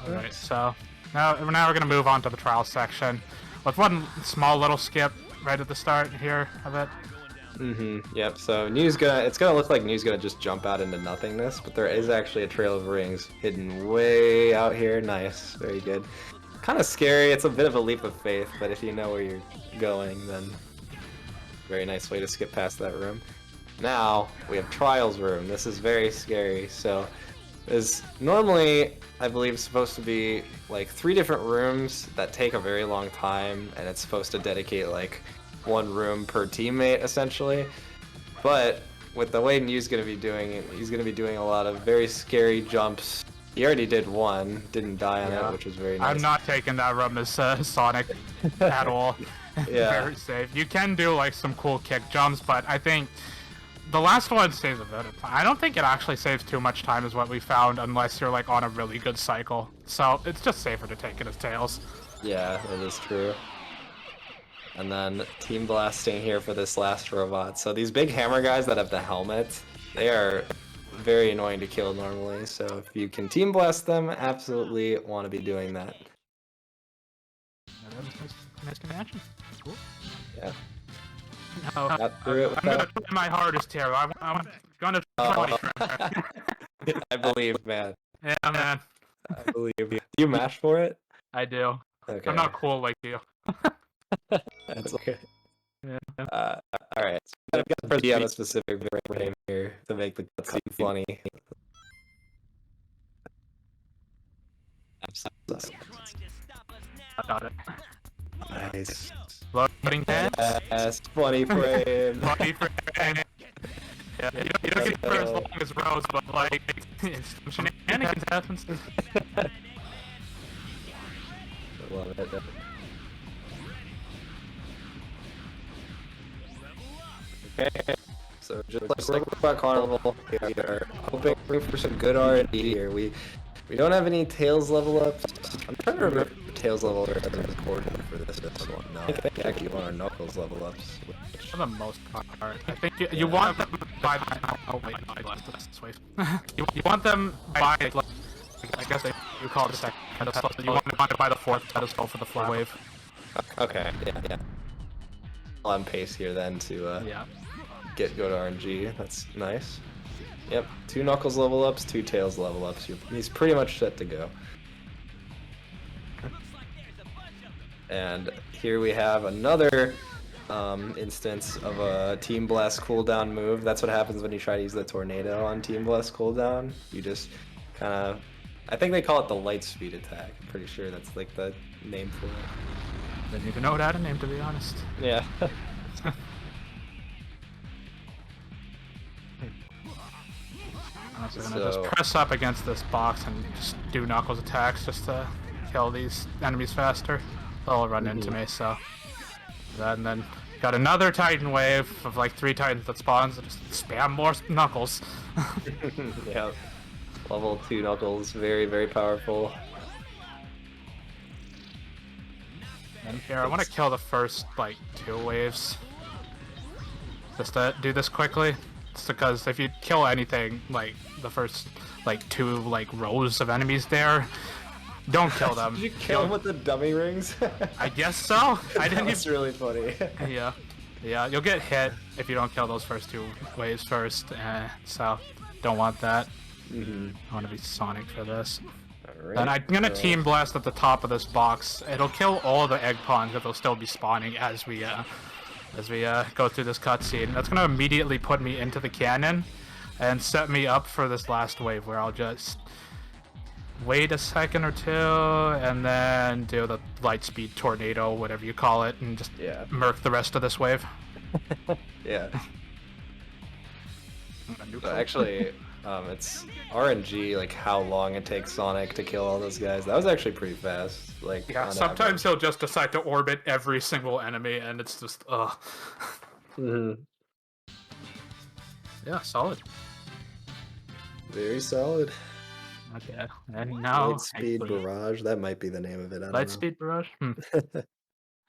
Alright, so now we're gonna move on to the trial section with one small little skip right at the start here of it. Yep, so it's gonna look like New's gonna just jump out into nothingness, but there is actually a trail of rings hidden way out here. Nice, very good. Kind of scary, it's a bit of a leap of faith, but if you know where you're going, then very nice way to skip past that room. Now, we have Trials Room. This is very scary, so there's normally, I believe, supposed to be like 3 different rooms that take a very long time, and it's supposed to dedicate like 1 room per teammate, essentially. But with the way New's going to be doing it, he's going to be doing a lot of very scary jumps. He already did 1, didn't die on it, which was very nice. I'm not taking that room as Sonic at all. Yeah. Very safe. You can do like some cool kick jumps, but I think the last one saves a bit of time. I don't think it actually saves too much time is what we found, unless you're like on a really good cycle. So it's just safer to take it as Tails. Yeah, that is true. And then team blasting here for this last robot. So these big hammer guys that have the helmet, they are very annoying to kill normally. So if you can team blast them, absolutely want to be doing that. Nice connection. Cool. Yeah. No, Got through it with I'm gonna that. try my hardest here. I'm gonna try. I believe, man. Yeah, man. I believe you. Do you mash for it? I do. Okay. I'm not cool like you. That's okay. Yeah. All right. So I've got to press on a specific frame here to make the cutscene funny. I got it. Nice. Loading tabs. Yes, funny frame. Funny frame. Yeah, you don't get for as long as Rose, but like, some shenanigans happens. I love it. Okay, so just like about Carnival, we are hoping for some good R&D here. We don't have any Tails level ups. I'm trying to remember Tails level ups in the core for this one. No, I think actually want our Knuckles level ups. For the most part, I think you want them by. Oh wait, no, I lost this wave. you want them by. I guess you call it the second pedestal. You want it by the 4th pedestal for the floor wave. Okay, yeah. On pace here then to Yeah. go to RNG. That's nice. Yep, 2 Knuckles level ups, 2 Tails level ups. He's pretty much set to go. And here we have another instance of a Team Blast cooldown move. That's what happens when you try to use the Tornado on Team Blast cooldown. You just kind of, I think they call it the light speed attack. I'm pretty sure that's like the name for it. Didn't even know it had a name, to be honest. Yeah. So I'm gonna just press up against this box and just do Knuckles attacks just to kill these enemies faster. They'll run into me, so. And then got another Titan wave of like 3 Titans that spawns and just spam more Knuckles. Yeah. Level 2 Knuckles, very, very powerful. And here, I want to kill the first like 2 waves. Just to do this quickly. Just because if you kill anything, like the first like 2 like rows of enemies there, don't kill them. Did you kill him with the dummy rings? I guess so. I didn't That's really funny. Yeah. Yeah, you'll get hit if you don't kill those first 2 waves first, so don't want that. I want to be Sonic for this. Alright, And I'm gonna Team Blast at the top of this box. It'll kill all the egg pawns, but they'll still be spawning as we go through this cutscene. That's gonna immediately put me into the cannon and set me up for this last wave where I'll just wait a second or two and then do the light speed tornado, whatever you call it, and just murk the rest of this wave. Yeah. Actually, it's RNG, like how long it takes Sonic to kill all those guys. That was actually pretty fast. Like, Yeah, on sometimes average. he'll just decide to orbit every single enemy, and it's just, ugh. Yeah, solid. Very solid. Okay, and now... Lightspeed Barrage, that might be the name of it. I don't know. Lightspeed Barrage?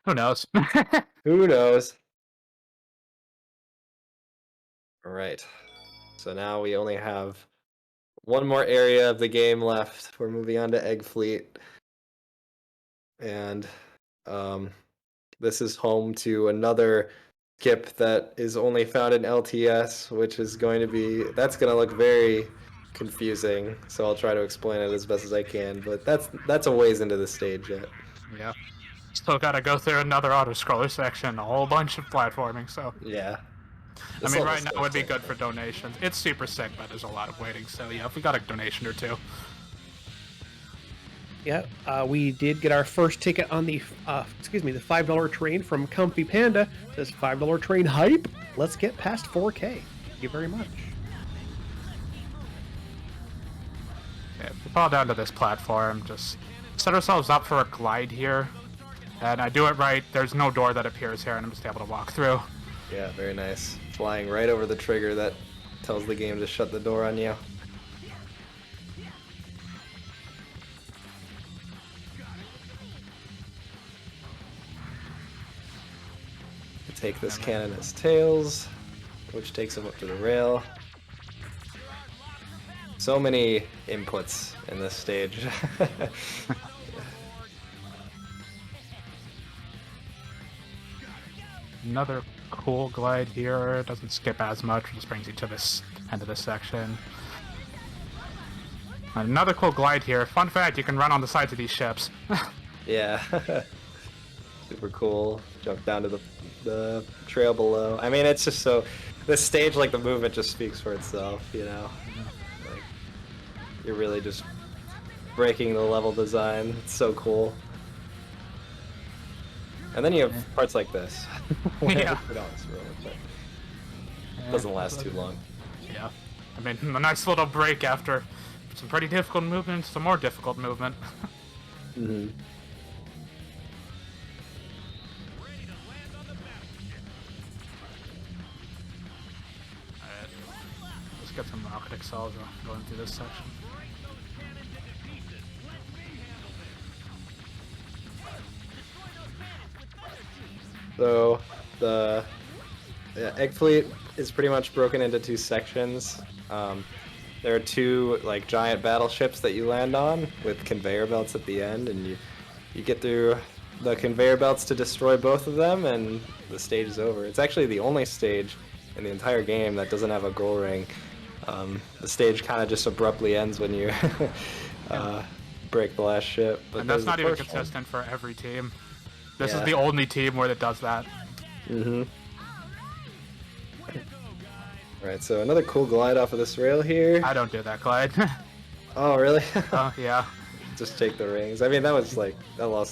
Who knows? Who knows? Alright. So now we only have one more area of the game left. We're moving on to Egg Fleet. And this is home to another skip that is only found in LTS, which is going to be... That's going to look very confusing, so I'll try to explain it as best as I can, but that's a ways into the stage yet. Yeah. Still gotta go through another auto-scroller section, a whole bunch of platforming, so... Yeah. I mean, right now would be good for donations. It's super sick, but there's a lot of waiting, so yeah, if we got a donation or two. Yeah, we did get our first ticket on the, the $5 train from Comfy Panda. It says $5 train hype. Let's get past 4K. Thank you very much. Okay, if we fall down to this platform, just set ourselves up for a glide here. And I do it right, there's no door that appears here, and I'm just able to walk through. Yeah, very nice. Flying right over the trigger that tells the game to shut the door on you. Take this cannon as Tails, which takes him up to the rail. So many inputs in this stage. Another cool glide here, doesn't skip as much, just brings you to this end of this section. Another cool glide here. Fun fact, you can run on the sides of these ships. Yeah. Super cool. Jump down to the trail below. I mean, it's just so... This stage, like, the movement just speaks for itself, you know? Like, you're really just breaking the level design. It's so cool. And then you have parts like this. Yeah. It doesn't last too long. Yeah. I mean, a nice little break after some pretty difficult movement, some more difficult movement. Mm-hmm. Let's get some rocket excels going through this section. So the Egg Fleet is pretty much broken into 2 sections. There are 2 like giant battleships that you land on with conveyor belts at the end, and you get through the conveyor belts to destroy both of them, and the stage is over. It's actually the only stage in the entire game that doesn't have a goal ring. The stage kind of just abruptly ends when you break the last ship. But and that's not even consistent for every team. This is Yeah. the only team where it does that. Mm-hmm. Right, so another cool glide off of this rail here. I don't do that, Clyde. Oh, really? Oh, yeah. Just take the rings. I mean, that lost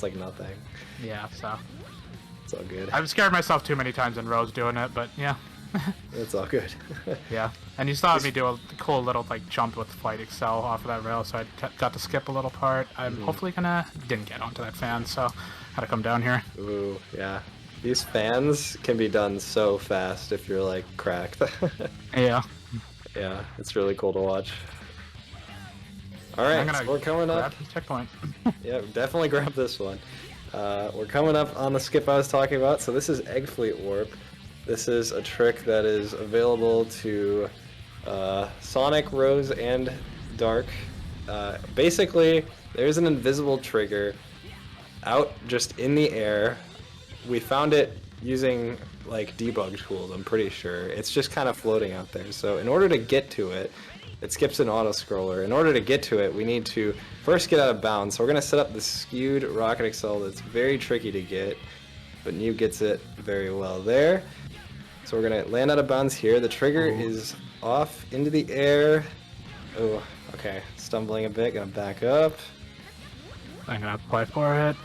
like nothing. Yeah, so. It's all good. I've scared myself too many times in Rose doing it, but yeah. It's all good. Yeah. And you saw me do a cool little like jump with Flight Excel off of that rail, so I got to skip a little part. I'm hopefully didn't get onto that fan, so had to come down here. Ooh, yeah. These fans can be done so fast if you're like cracked. Yeah. Yeah, it's really cool to watch. Alright, so we're coming up. Checkpoint. Yeah, definitely grab this one. We're coming up on the skip I was talking about. So this is Egg Fleet Warp. This is a trick that is available to Sonic, Rose, and Dark. Basically, there's an invisible trigger out just in the air. We found it using like debug tools, I'm pretty sure. It's just kind of floating out there. So in order to get to it, it skips an auto scroller. In order to get to it, we need to first get out of bounds. So we're gonna set up the skewed rocket excel that's very tricky to get, but New gets it very well there. So we're gonna land out of bounds here. The trigger is off into the air. Oh, okay. Stumbling a bit, gonna back up. I'm gonna apply for it.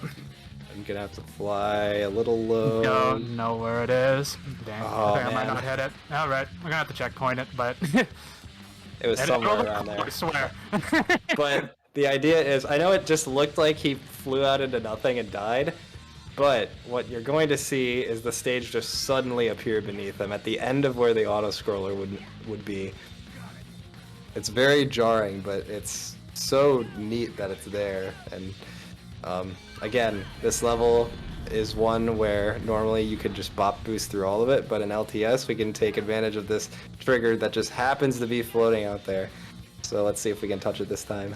I'm gonna have to fly a little low. Don't know where it is. Dang, Oh, I think I might man. not hit it. Alright, we're gonna have to checkpoint it, but... It was somewhere around there. I swear. But the idea is, I know it just looked like he flew out into nothing and died, but what you're going to see is the stage just suddenly appear beneath him at the end of where the auto scroller would be. It's very jarring, but it's so neat that it's there. And again, this level is one where normally you could just bop boost through all of it, but in LTS we can take advantage of this trigger that just happens to be floating out there. So let's see if we can touch it this time.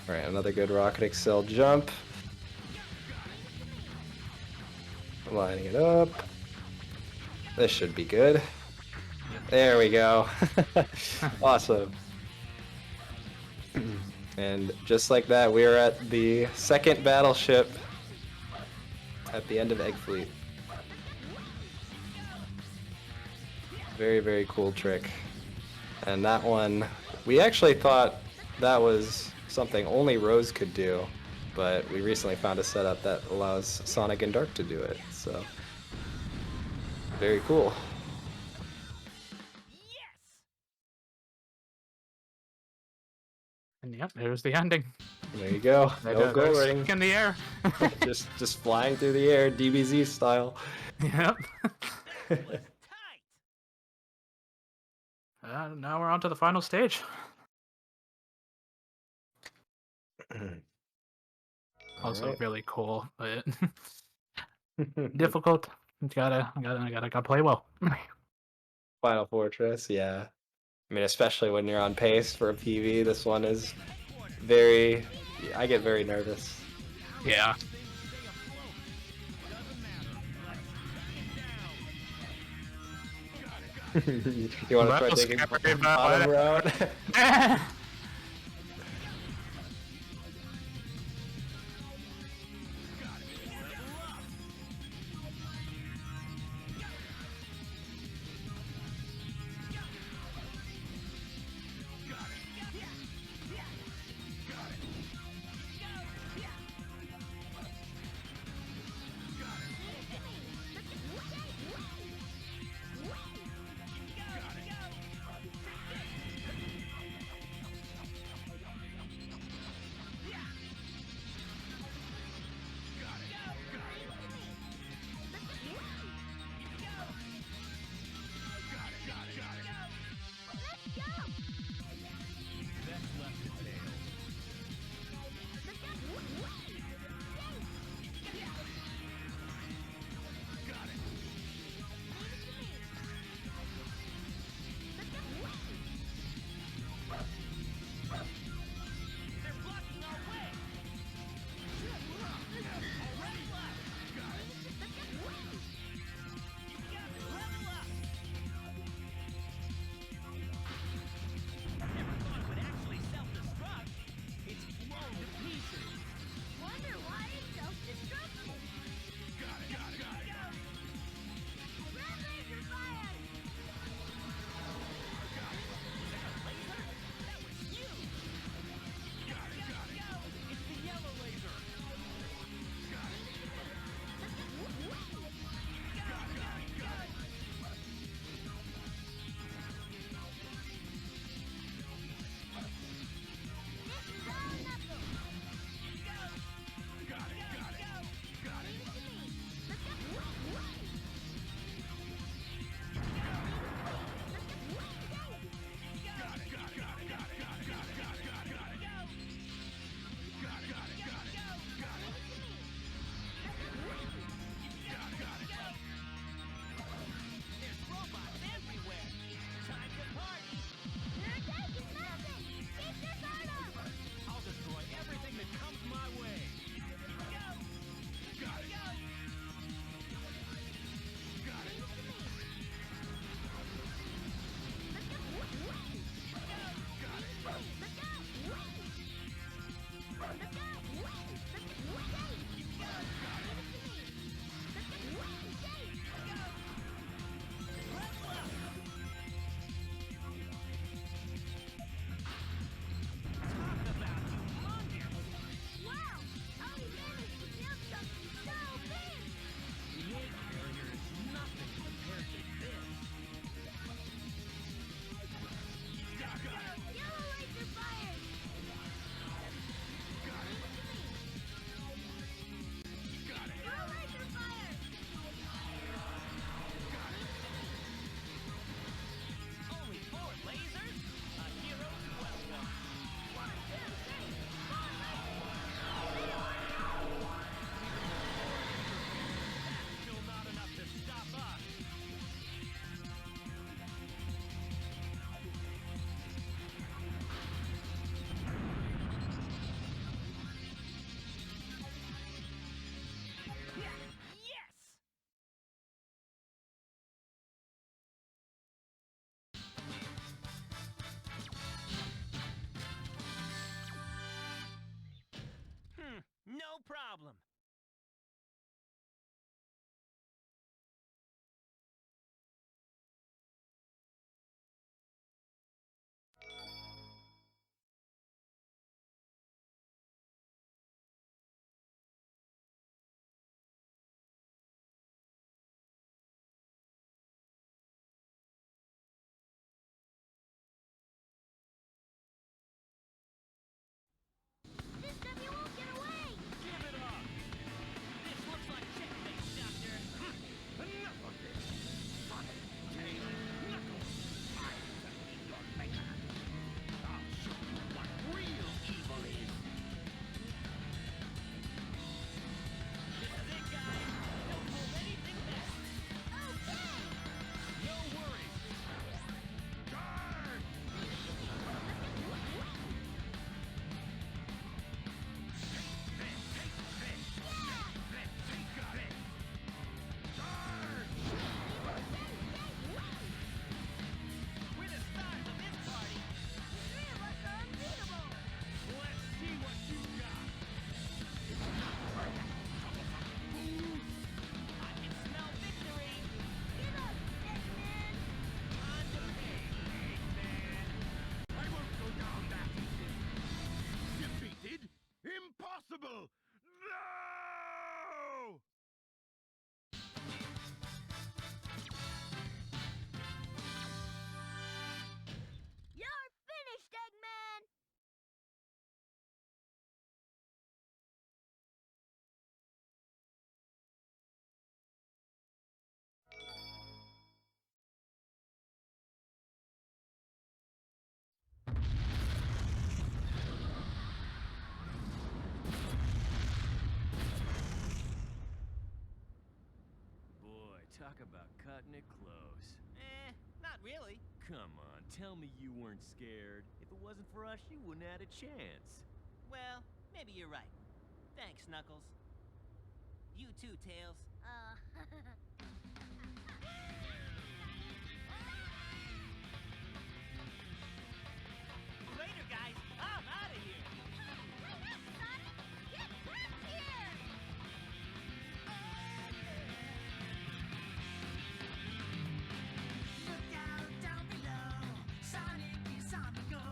Alright, another good rocket excel jump. Lining it up. This should be good. There we go. Awesome. And just like that, we are at the second battleship at the end of Egg Fleet. Very, very cool trick. And that one, we actually thought that was something only Rose could do, but we recently found a setup that allows Sonic and Dark to do it, so very cool. And yep, there's the ending. There you go. No go There's ring. in the air. just flying through the air, DBZ style. Yep. Now we're on to the final stage. Also Alright. really cool, but difficult. Gotta play well. Final Fortress, yeah. I mean, especially when you're on pace for a PV, this one is very... I get very nervous. Yeah. You want to try Well, taking scary, the but bottom route? problem. This time you won't get away! Give it up! This looks like checkmate, Doctor! Enough of this! Sonic, Tails, Knuckles! I'm the evil maker! I'll show you what real evil is! This is it, guys! Don't hold anything back! Okay! No worries! Guard! We're the stars of this party! Three of us are unbeatable! Let's see what you got! I can smell victory! Give up, Eggman! On to pay, Eggman! I won't go down that easy! Defeated? Impossible! No! You're finished, Eggman! Boy, talk about cutting it close. Not really. Come on, tell me you weren't scared. If it wasn't for us, you wouldn't have had a chance. Well, maybe you're right. Thanks, Knuckles. You too, Tails. Later, guys. I'm out of here. Wait up, Sonic! Get back here! Look out down below. Sonic is on the go.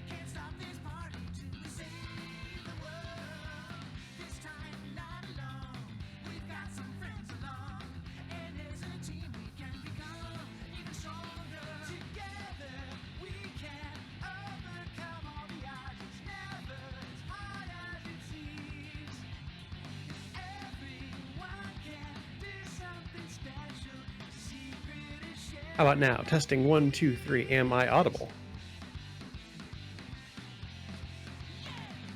Can't stop this party to save the world. This time not alone. We've got some friends along. And as a team we can become even stronger. Together we can overcome all the odds. It's never as hard as it seems. Everyone can do something special. Secret is shared. How about now? Testing 1, 2, 3. Am I audible?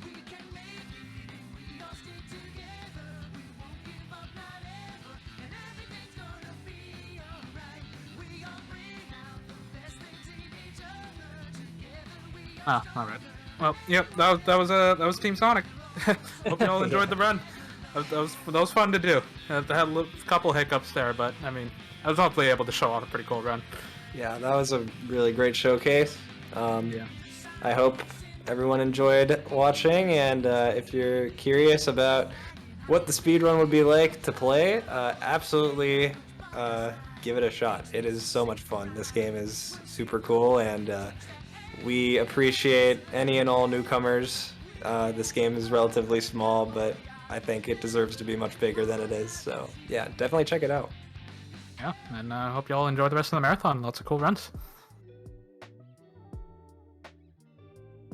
We can make it if we all stick together. We won't give up, not ever. And everything's gonna be alright. We all bring out the best things in each other. Together we are Alright. Well, yep, that was Team Sonic. Hope you all enjoyed the run. That was fun to do. I had a couple hiccups there, but I mean, I was hopefully able to show off a pretty cool run. Yeah, that was a really great showcase. Yeah. I hope everyone enjoyed watching, and if you're curious about what the speedrun would be like to play, absolutely give it a shot. It is so much fun. This game is super cool, and we appreciate any and all newcomers. This game is relatively small, but I think it deserves to be much bigger than it is. So yeah, definitely check it out. Yeah, and I hope you all enjoy the rest of the marathon. Lots of cool runs.